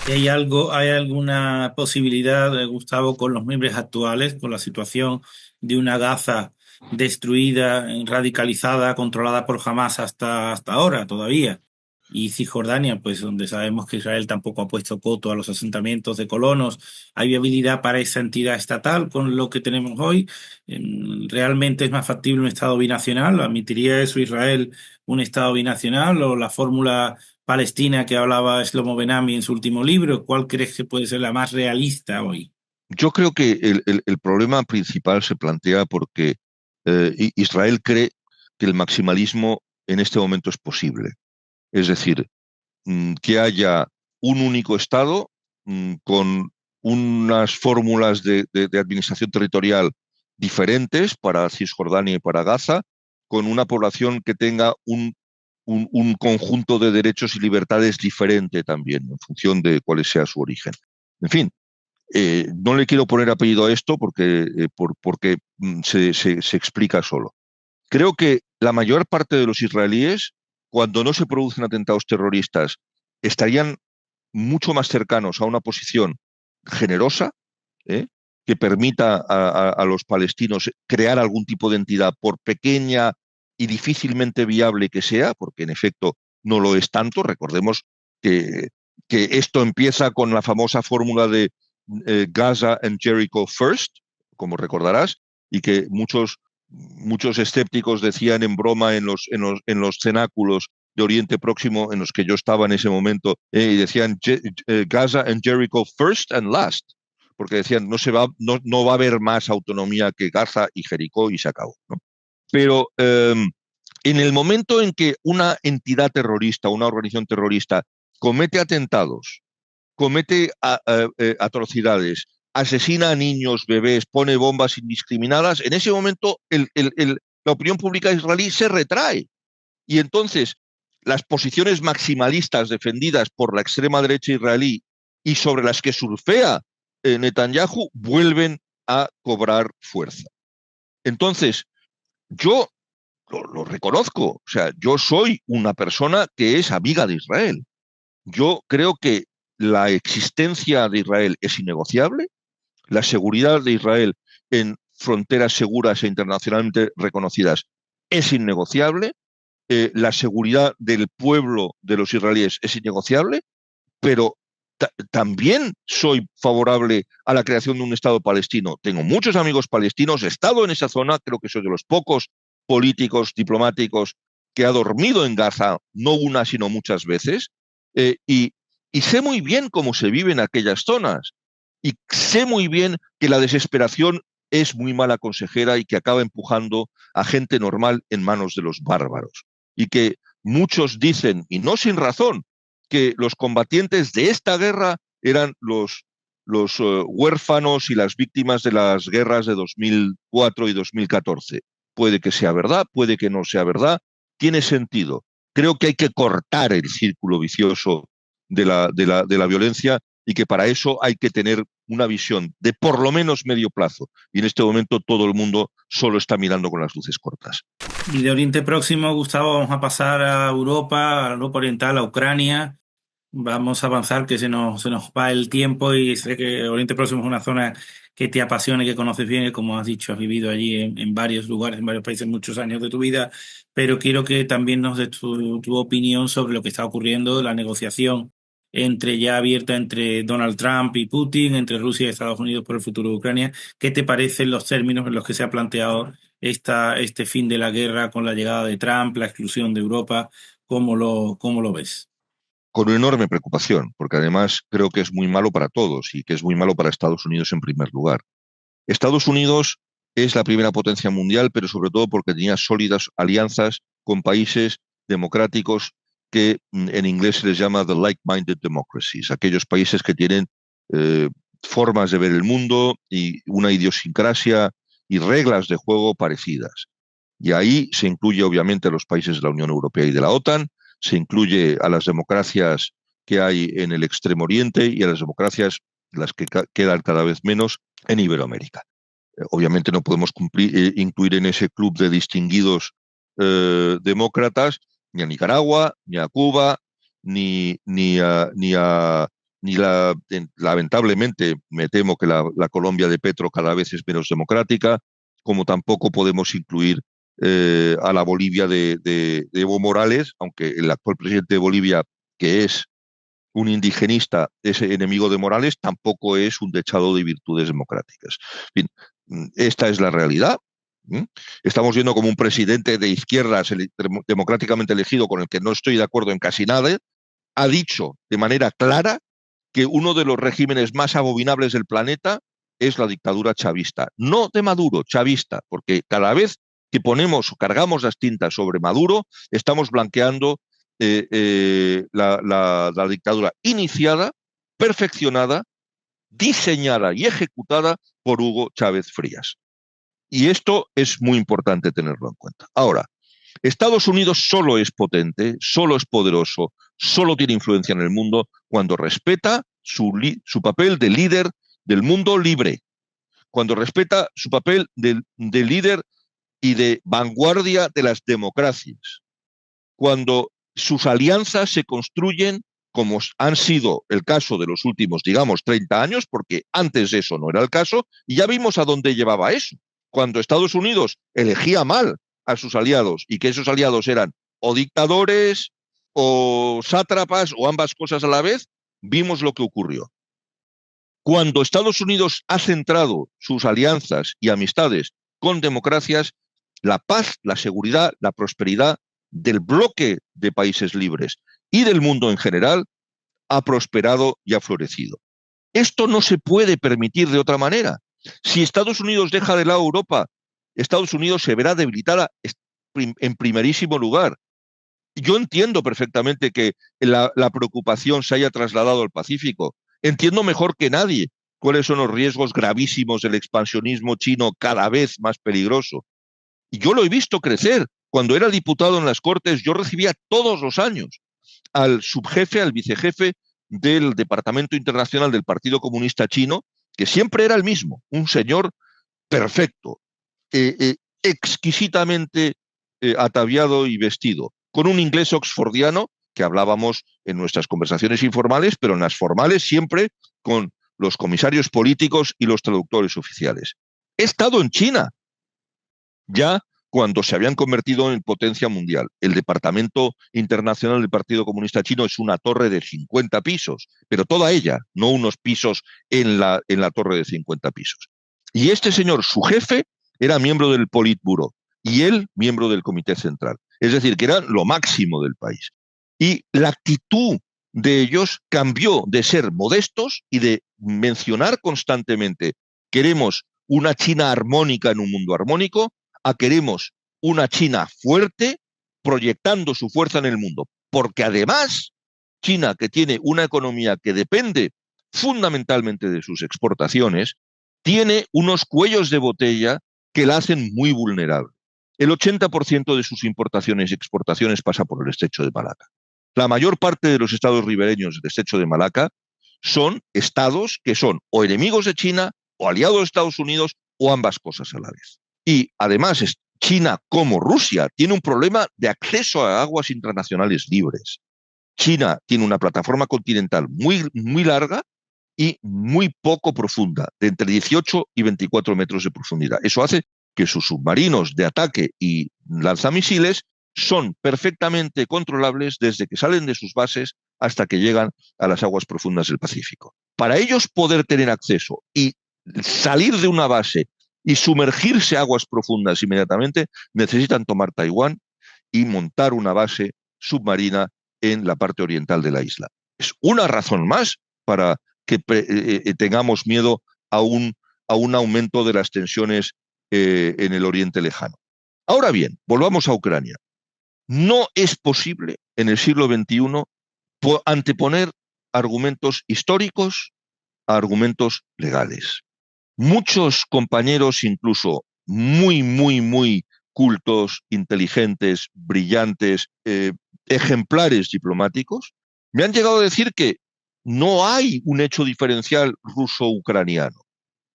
S3: ¿Hay alguna posibilidad, Gustavo, con los miembros actuales, con la situación de una Gaza destruida, radicalizada, controlada por Hamás hasta ahora todavía? Y Cisjordania, pues donde sabemos que Israel tampoco ha puesto coto a los asentamientos de colonos. ¿Hay viabilidad para esa entidad estatal con lo que tenemos hoy? ¿Realmente es más factible un Estado binacional? ¿Admitiría eso Israel un Estado binacional o la fórmula palestina que hablaba Shlomo Ben-Ami en su último libro? ¿Cuál crees que puede ser la más realista hoy?
S2: Yo creo que el problema principal se plantea porque Israel cree que el maximalismo en este momento es posible. Es decir, que haya un único Estado con unas fórmulas de administración territorial diferentes para Cisjordania y para Gaza, con una población que tenga un conjunto de derechos y libertades diferente también, en función de cuál sea su origen. En fin, no le quiero poner apellido a esto porque se explica solo. Creo que la mayor parte de los israelíes, cuando no se producen atentados terroristas, estarían mucho más cercanos a una posición generosa, que permita a los palestinos crear algún tipo de entidad, por pequeña y difícilmente viable que sea, porque en efecto no lo es tanto. Recordemos que esto empieza con la famosa fórmula de Gaza and Jericho first, como recordarás, y que muchos escépticos decían en broma en los cenáculos de Oriente Próximo en los que yo estaba en ese momento, y decían Gaza and Jericho first and last, porque decían no va a haber más autonomía que Gaza y Jericó y se acabó, ¿no? Pero en el momento en que una entidad terrorista, una organización terrorista comete atentados, comete atrocidades, asesina a niños, bebés, pone bombas indiscriminadas, en ese momento la opinión pública israelí se retrae. Y entonces las posiciones maximalistas defendidas por la extrema derecha israelí y sobre las que surfea Netanyahu vuelven a cobrar fuerza. Entonces, yo lo reconozco, o sea, yo soy una persona que es amiga de Israel. Yo creo que la existencia de Israel es innegociable, la seguridad de Israel en fronteras seguras e internacionalmente reconocidas es innegociable, la seguridad del pueblo de los israelíes es innegociable, pero también soy favorable a la creación de un Estado palestino. Tengo muchos amigos palestinos, he estado en esa zona, creo que soy de los pocos políticos, diplomáticos que ha dormido en Gaza, no una, sino muchas veces, y sé muy bien cómo se vive en aquellas zonas, y sé muy bien que la desesperación es muy mala consejera y que acaba empujando a gente normal en manos de los bárbaros. Y que muchos dicen, y no sin razón, que los combatientes de esta guerra eran los huérfanos y las víctimas de las guerras de 2004 y 2014. Puede que sea verdad, puede que no sea verdad, tiene sentido. Creo que hay que cortar el círculo vicioso de la violencia y que para eso hay que tener una visión de por lo menos medio plazo. Y en este momento todo el mundo solo está mirando con las luces cortas.
S3: Y de Oriente Próximo, Gustavo, vamos a pasar a Europa Oriental, a Ucrania, Vamos a avanzar, que se nos va el tiempo y sé que Oriente Próximo es una zona que te apasiona y que conoces bien y como has dicho, has vivido allí en varios lugares, en varios países, muchos años de tu vida, pero quiero que también nos des tu opinión sobre lo que está ocurriendo, la negociación ya abierta entre Donald Trump y Putin, entre Rusia y Estados Unidos por el futuro de Ucrania. ¿Qué te parecen los términos en los que se ha planteado este fin de la guerra con la llegada de Trump, la exclusión de Europa? Cómo lo ves?
S2: Con enorme preocupación, porque además creo que es muy malo para todos y que es muy malo para Estados Unidos en primer lugar. Estados Unidos es la primera potencia mundial, pero sobre todo porque tenía sólidas alianzas con países democráticos que en inglés se les llama the like-minded democracies, aquellos países que tienen eh, formas de ver el mundo y una idiosincrasia y reglas de juego parecidas. Y ahí se incluye obviamente a los países de la Unión Europea y de la OTAN, se incluye a las democracias que hay en el Extremo Oriente y a las democracias, las que quedan cada vez menos, en Iberoamérica. Obviamente no podemos incluir en ese club de distinguidos demócratas ni a Nicaragua, ni a Cuba, lamentablemente, me temo que la Colombia de Petro cada vez es menos democrática, como tampoco podemos incluir a la Bolivia de Evo Morales, aunque el actual presidente de Bolivia, que es un indigenista, es enemigo de Morales, tampoco es un dechado de virtudes democráticas. Bien, esta es la realidad. Estamos viendo como un presidente de izquierdas democráticamente elegido, con el que no estoy de acuerdo en casi nada, ha dicho de manera clara que uno de los regímenes más abominables del planeta es la dictadura chavista. No de Maduro, chavista, porque cada vez que ponemos o cargamos las tintas sobre Maduro, estamos blanqueando la dictadura iniciada, perfeccionada, diseñada y ejecutada por Hugo Chávez Frías. Y esto es muy importante tenerlo en cuenta. Ahora, Estados Unidos solo es potente, solo es poderoso, solo tiene influencia en el mundo cuando respeta su papel de líder del mundo libre, cuando respeta su papel de líder y de vanguardia de las democracias, cuando sus alianzas se construyen como han sido el caso de los últimos, digamos, 30 años, porque antes de eso no era el caso, y ya vimos a dónde llevaba eso. Cuando Estados Unidos elegía mal a sus aliados y que esos aliados eran o dictadores o sátrapas o ambas cosas a la vez, vimos lo que ocurrió. Cuando Estados Unidos ha centrado sus alianzas y amistades con democracias, la paz, la seguridad, la prosperidad del bloque de países libres y del mundo en general ha prosperado y ha florecido. Esto no se puede permitir de otra manera. Si Estados Unidos deja de lado a Europa, Estados Unidos se verá debilitada en primerísimo lugar. Yo entiendo perfectamente que la preocupación se haya trasladado al Pacífico. Entiendo mejor que nadie cuáles son los riesgos gravísimos del expansionismo chino cada vez más peligroso. Y yo lo he visto crecer. Cuando era diputado en las Cortes, yo recibía todos los años al subjefe, al vicejefe del Departamento Internacional del Partido Comunista Chino, que siempre era el mismo, un señor perfecto, exquisitamente ataviado y vestido, con un inglés oxfordiano que hablábamos en nuestras conversaciones informales, pero en las formales siempre con los comisarios políticos y los traductores oficiales. He estado en China, ya cuando se habían convertido en potencia mundial. El Departamento Internacional del Partido Comunista Chino es una torre de 50 pisos, pero toda ella, no unos pisos en la torre de 50 pisos. Y este señor, su jefe, era miembro del Politburo y él miembro del Comité Central. Es decir, que eran lo máximo del país. Y la actitud de ellos cambió de ser modestos y de mencionar constantemente queremos una China armónica en un mundo armónico, a queremos una China fuerte proyectando su fuerza en el mundo. Porque además, China, que tiene una economía que depende fundamentalmente de sus exportaciones, tiene unos cuellos de botella que la hacen muy vulnerable. El 80% de sus importaciones y exportaciones pasa por el estrecho de Malaca. La mayor parte de los estados ribereños del estrecho de Malaca son estados que son o enemigos de China o aliados de Estados Unidos o ambas cosas a la vez. Y además China, como Rusia, tiene un problema de acceso a aguas internacionales libres. China tiene una plataforma continental muy larga y muy poco profunda, de entre 18 y 24 metros de profundidad. Eso hace que sus submarinos de ataque y lanzamisiles son perfectamente controlables desde que salen de sus bases hasta que llegan a las aguas profundas del Pacífico. Para ellos poder tener acceso y salir de una base y sumergirse a aguas profundas inmediatamente, necesitan tomar Taiwán y montar una base submarina en la parte oriental de la isla. Es una razón más para que tengamos miedo a un aumento de las tensiones en el Oriente Lejano. Ahora bien, volvamos a Ucrania. No es posible en el siglo XXI anteponer argumentos históricos a argumentos legales. Muchos compañeros, incluso muy cultos, inteligentes, brillantes, ejemplares diplomáticos, me han llegado a decir que no hay un hecho diferencial ruso-ucraniano.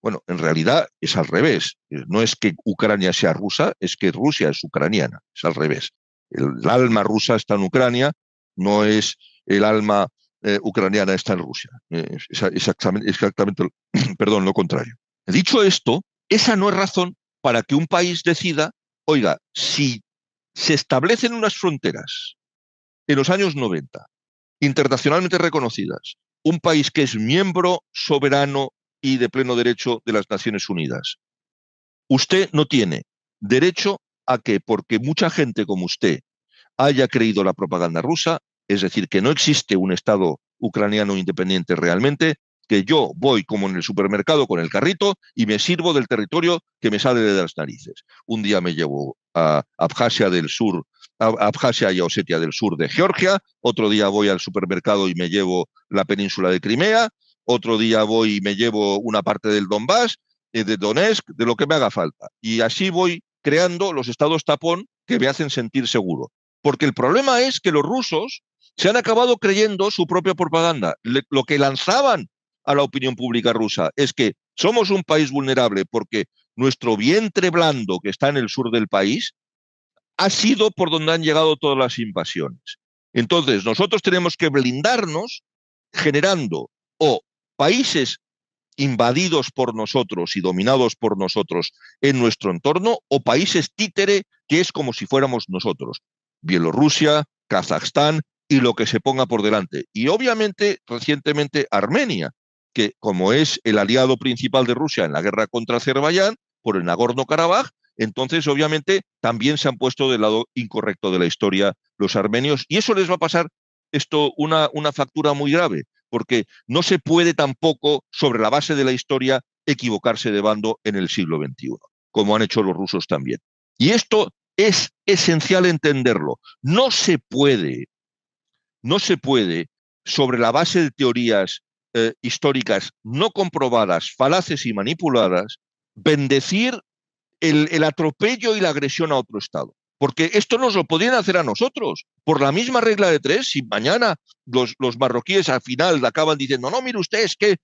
S2: Bueno, en realidad es al revés. No es que Ucrania sea rusa, es que Rusia es ucraniana. Es al revés. El alma rusa está en Ucrania, no es el alma ucraniana está en Rusia. Exactamente perdón, lo contrario. Dicho esto, esa no es razón para que un país decida, oiga, si se establecen unas fronteras en los años 90, internacionalmente reconocidas, un país que es miembro soberano y de pleno derecho de las Naciones Unidas, usted no tiene derecho a que, porque mucha gente como usted haya creído la propaganda rusa, es decir, que no existe un Estado ucraniano independiente realmente, que yo voy como en el supermercado con el carrito y me sirvo del territorio que me sale de las narices. Un día me llevo a Abjasia del sur, a Abjasia y a Osetia del sur de Georgia, otro día voy al supermercado y me llevo la península de Crimea, otro día voy y me llevo una parte del Donbass, de Donetsk, de lo que me haga falta. Y así voy creando los estados tapón que me hacen sentir seguro. Porque el problema es que los rusos se han acabado creyendo su propia propaganda. Lo que lanzaban a la opinión pública rusa es que somos un país vulnerable porque nuestro vientre blando que está en el sur del país ha sido por donde han llegado todas las invasiones. Entonces, nosotros tenemos que blindarnos generando o países invadidos por nosotros y dominados por nosotros en nuestro entorno o países títere que es como si fuéramos nosotros. Bielorrusia, Kazajstán y lo que se ponga por delante. Y obviamente, recientemente, Armenia, que como es el aliado principal de Rusia en la guerra contra Azerbaiyán, por el Nagorno-Karabaj, entonces obviamente también se han puesto del lado incorrecto de la historia los armenios y eso les va a pasar una factura muy grave, porque no se puede tampoco, sobre la base de la historia, equivocarse de bando en el siglo XXI, como han hecho los rusos también. Y esto es esencial entenderlo. No se puede, sobre la base de teorías históricas no comprobadas, falaces y manipuladas, bendecir el atropello y la agresión a otro Estado. Porque esto nos lo podrían hacer a nosotros. Por la misma regla de tres, si mañana los marroquíes al final acaban diciendo, no, mire usted, es que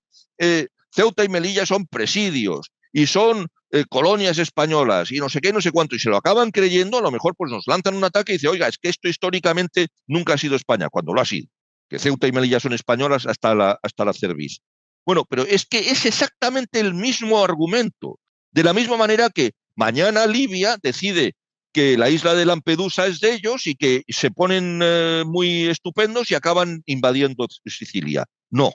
S2: Ceuta y Melilla son presidios y son colonias españolas y no sé qué, no sé cuánto, y se lo acaban creyendo, a lo mejor pues nos lanzan un ataque y dicen, oiga, es que esto históricamente nunca ha sido España, cuando lo ha sido. Que Ceuta y Melilla son españolas hasta la cerviz. Bueno, pero es que es exactamente el mismo argumento. De la misma manera que mañana Libia decide que la isla de Lampedusa es de ellos y que se ponen muy estupendos y acaban invadiendo Sicilia. No.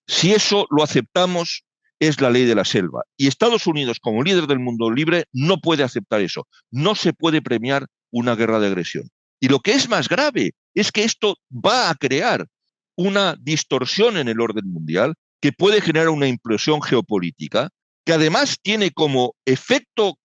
S2: Si eso lo aceptamos, es la ley de la selva. Y Estados Unidos, como líder del mundo libre, no puede aceptar eso. No se puede premiar una guerra de agresión. Y lo que es más grave es que esto va a crear una distorsión en el orden mundial que puede generar una implosión geopolítica que además tiene como efecto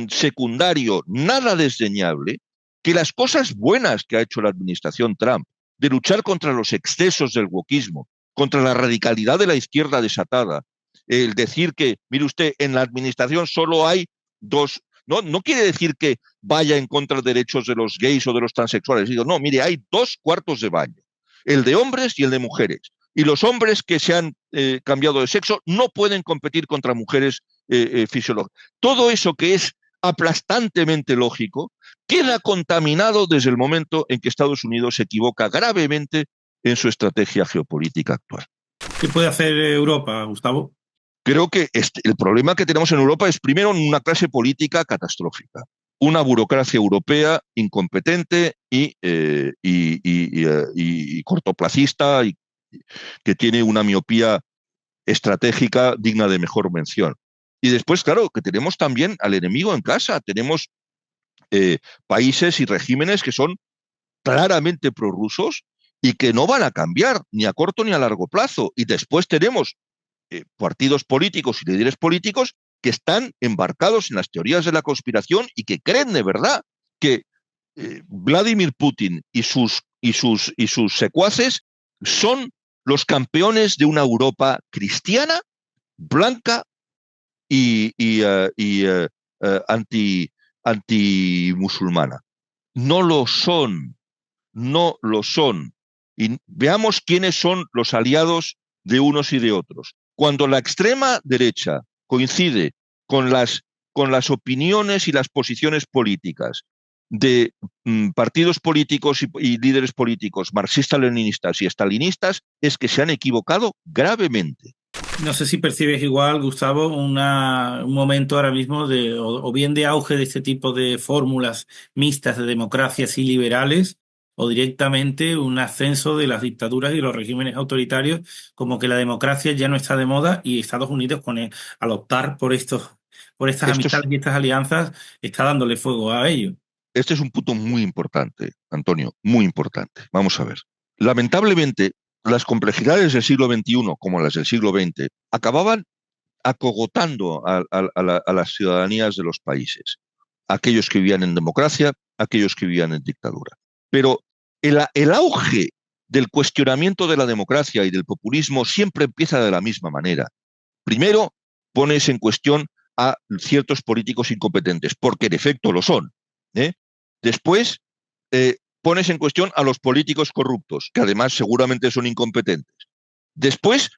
S2: secundario nada desdeñable que las cosas buenas que ha hecho la administración Trump de luchar contra los excesos del wokismo, contra la radicalidad de la izquierda desatada, el decir que, mire usted, en la administración solo hay dos, no quiere decir que vaya en contra de derechos de los gays o de los transexuales, digo, no, mire, hay 2 cuartos de baño, el de hombres y el de mujeres. Y los hombres que se han cambiado de sexo no pueden competir contra mujeres fisiológicas. Todo eso que es aplastantemente lógico queda contaminado desde el momento en que Estados Unidos se equivoca gravemente en su estrategia geopolítica actual.
S3: ¿Qué puede hacer Europa, Gustavo?
S2: Creo que el problema que tenemos en Europa es, primero, una clase política catastrófica, una burocracia europea incompetente y cortoplacista, y que tiene una miopía estratégica digna de mejor mención. Y después, claro, que tenemos también al enemigo en casa. Tenemos países y regímenes que son claramente prorrusos y que no van a cambiar ni a corto ni a largo plazo. Y después tenemos partidos políticos y líderes políticos que están embarcados en las teorías de la conspiración y que creen de verdad que Vladimir Putin y sus secuaces son los campeones de una Europa cristiana, blanca y anti-musulmana. No lo son, no lo son. Y veamos quiénes son los aliados de unos y de otros. Cuando la extrema derecha coincide con las opiniones y las posiciones políticas de partidos políticos y líderes políticos marxistas-leninistas y estalinistas, es que se han equivocado gravemente.
S3: No sé si percibes igual, Gustavo, un momento ahora mismo o bien de auge de este tipo de fórmulas mixtas de democracias y liberales, o directamente un ascenso de las dictaduras y los regímenes autoritarios, como que la democracia ya no está de moda y Estados Unidos, al optar por estas amistades y estas alianzas, está dándole fuego a ello.
S2: Este es un punto muy importante, Antonio, muy importante. Vamos a ver. Lamentablemente, las complejidades del siglo XXI, como las del siglo XX, acababan acogotando a las ciudadanías de los países, aquellos que vivían en democracia, aquellos que vivían en dictadura. Pero el auge del cuestionamiento de la democracia y del populismo siempre empieza de la misma manera. Primero, pones en cuestión a ciertos políticos incompetentes, porque en efecto lo son. Después, pones en cuestión a los políticos corruptos, que además seguramente son incompetentes. Después,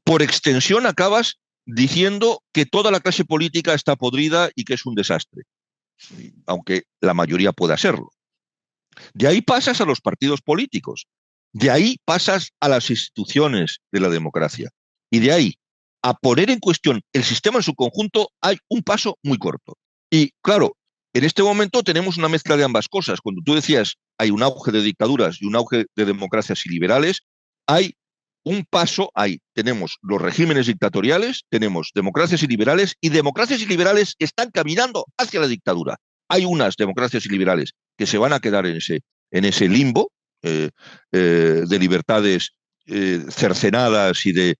S2: por extensión, acabas diciendo que toda la clase política está podrida y que es un desastre, aunque la mayoría pueda serlo. De ahí pasas a los partidos políticos, de ahí pasas a las instituciones de la democracia, y de ahí a poner en cuestión el sistema en su conjunto hay un paso muy corto. Y claro, en este momento tenemos una mezcla de ambas cosas. Cuando tú decías hay un auge de dictaduras y un auge de democracias y liberales, hay un paso ahí. Tenemos los regímenes dictatoriales, tenemos democracias y liberales que están caminando hacia la dictadura. Hay unas democracias y liberales que se van a quedar en ese limbo de libertades cercenadas y de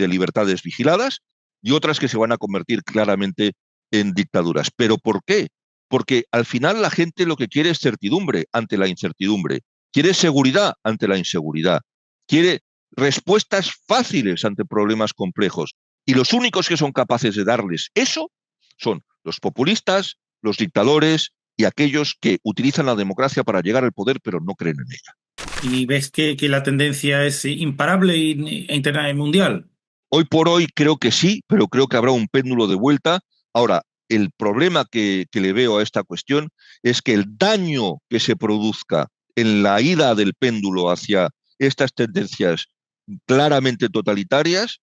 S2: libertades vigiladas, y otras que se van a convertir claramente en dictaduras. ¿Pero por qué? Porque al final la gente lo que quiere es certidumbre ante la incertidumbre, quiere seguridad ante la inseguridad, quiere respuestas fáciles ante problemas complejos. Y los únicos que son capaces de darles eso son los populistas, los dictadores y aquellos que utilizan la democracia para llegar al poder pero no creen en ella.
S3: ¿Y ves que la tendencia es imparable e mundial?
S2: Hoy por hoy creo que sí, pero creo que habrá un péndulo de vuelta. Ahora, el problema que le veo a esta cuestión es que el daño que se produzca en la ida del péndulo hacia estas tendencias claramente totalitarias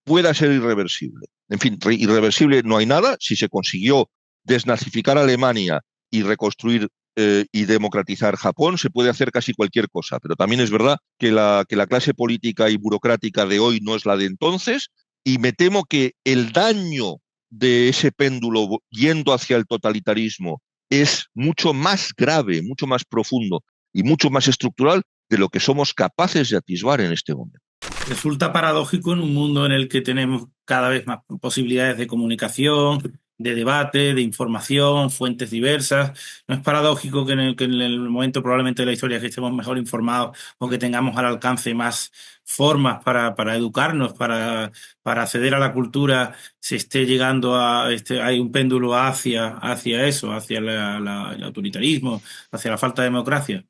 S2: pueda ser irreversible. En fin, irreversible no hay nada. Si se consiguió desnazificar a Alemania y reconstruir y democratizar Japón, se puede hacer casi cualquier cosa. Pero también es verdad que la clase política y burocrática de hoy no es la de entonces, y me temo que el daño de ese péndulo yendo hacia el totalitarismo es mucho más grave, mucho más profundo y mucho más estructural de lo que somos capaces de atisbar en este momento.
S3: Resulta paradójico en un mundo en el que tenemos cada vez más posibilidades de comunicación, de debate, de información, fuentes diversas. ¿No es paradójico que en el momento probablemente de la historia que estemos mejor informados o que tengamos al alcance más formas para educarnos, para acceder a la cultura, se esté llegando hay un péndulo hacia eso, hacia el autoritarismo, hacia la falta de democracia?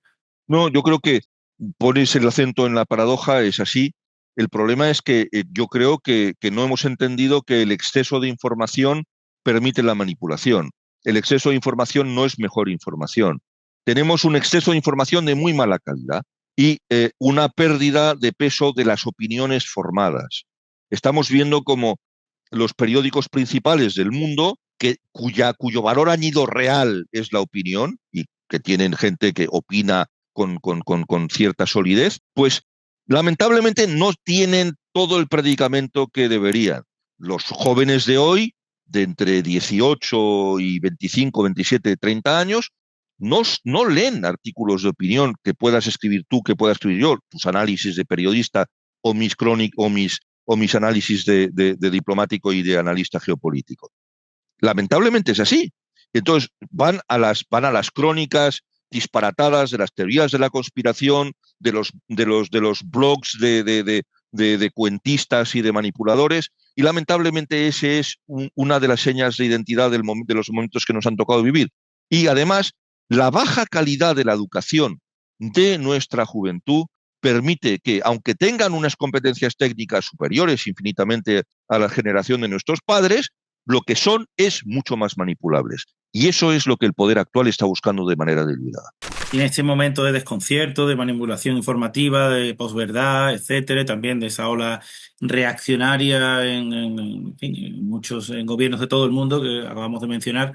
S2: No, yo creo que pones el acento en la paradoja, es así. El problema es que yo creo que no hemos entendido que el exceso de información permite la manipulación. El exceso de información no es mejor información. Tenemos un exceso de información de muy mala calidad y una pérdida de peso de las opiniones formadas. Estamos viendo como los periódicos principales del mundo, cuyo valor añadido real es la opinión, y que tienen gente que opina con cierta solidez, pues lamentablemente no tienen todo el predicamento que deberían. Los jóvenes de hoy, de entre 18 y 25, 27, 30 años, no leen artículos de opinión que puedas escribir tú, que pueda escribir yo, tus análisis de periodista o mis análisis de diplomático y de analista geopolítico. Lamentablemente es así. Entonces van a las crónicas disparatadas de las teorías de la conspiración, de los blogs de cuentistas y de manipuladores, y lamentablemente ese es una de las señas de identidad de los momentos que nos han tocado vivir. Y además, la baja calidad de la educación de nuestra juventud permite que, aunque tengan unas competencias técnicas superiores infinitamente a la generación de nuestros padres, lo que son es mucho más manipulables. Y eso es lo que el poder actual está buscando de manera deliberada.
S3: Y en este momento de desconcierto, de manipulación informativa, de posverdad, etcétera, también de esa ola reaccionaria en muchos gobiernos de todo el mundo que acabamos de mencionar,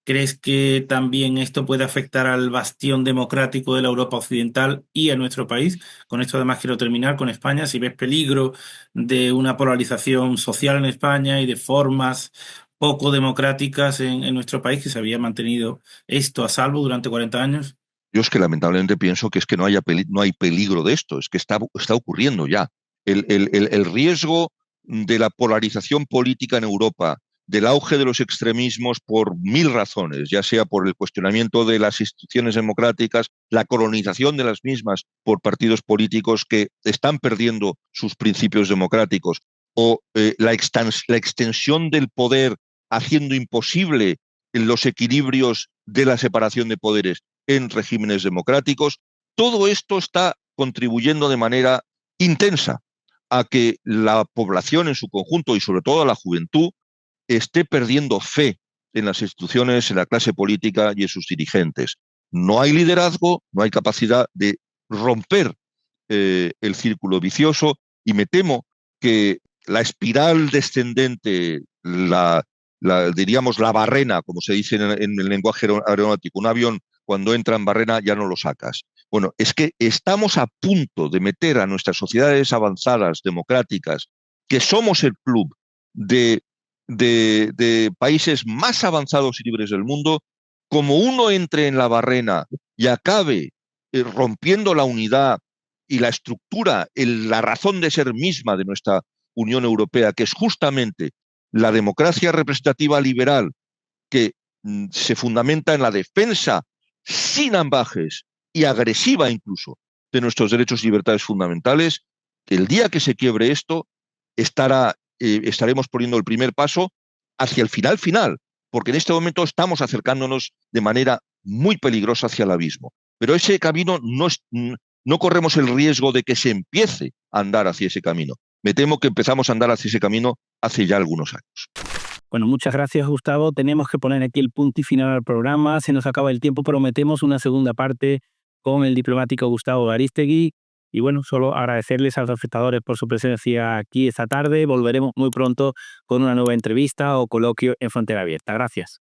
S3: ¿crees que también esto puede afectar al bastión democrático de la Europa occidental y a nuestro país? Con esto además quiero terminar con España. Si ves peligro de una polarización social en España y de formas poco democráticas en nuestro país, que se había mantenido esto a salvo durante 40 años.
S2: Yo es que lamentablemente pienso que es que no hay peligro de esto, es que está ocurriendo ya. El riesgo de la polarización política en Europa, del auge de los extremismos por mil razones, ya sea por el cuestionamiento de las instituciones democráticas, la colonización de las mismas por partidos políticos que están perdiendo sus principios democráticos, o la extensión del poder haciendo imposible los equilibrios de la separación de poderes en regímenes democráticos. Todo esto está contribuyendo de manera intensa a que la población en su conjunto y sobre todo la juventud esté perdiendo fe en las instituciones, en la clase política y en sus dirigentes. No hay liderazgo, no hay capacidad de romper el círculo vicioso, y me temo que la espiral descendente, diríamos la barrena, como se dice en el lenguaje aeronáutico, un avión cuando entra en barrena ya no lo sacas. Bueno, es que estamos a punto de meter a nuestras sociedades avanzadas, democráticas, que somos el club de países más avanzados y libres del mundo, como uno entre en la barrena y acabe rompiendo la unidad y la estructura, la razón de ser misma de nuestra Unión Europea, que es justamente la democracia representativa liberal, que se fundamenta en la defensa sin ambajes y agresiva incluso de nuestros derechos y libertades fundamentales. El día que se quiebre esto, estaremos poniendo el primer paso hacia el final, porque en este momento estamos acercándonos de manera muy peligrosa hacia el abismo. Pero ese camino no corremos el riesgo de que se empiece a andar hacia ese camino. Me temo que empezamos a andar hacia ese camino hace ya algunos años.
S1: Bueno, muchas gracias, Gustavo. Tenemos que poner aquí el punto y final al programa. Se nos acaba el tiempo. Prometemos una segunda parte con el diplomático Gustavo Garisteguy. Y bueno, solo agradecerles a los espectadores por su presencia aquí esta tarde. Volveremos muy pronto con una nueva entrevista o coloquio en Frontera Abierta. Gracias.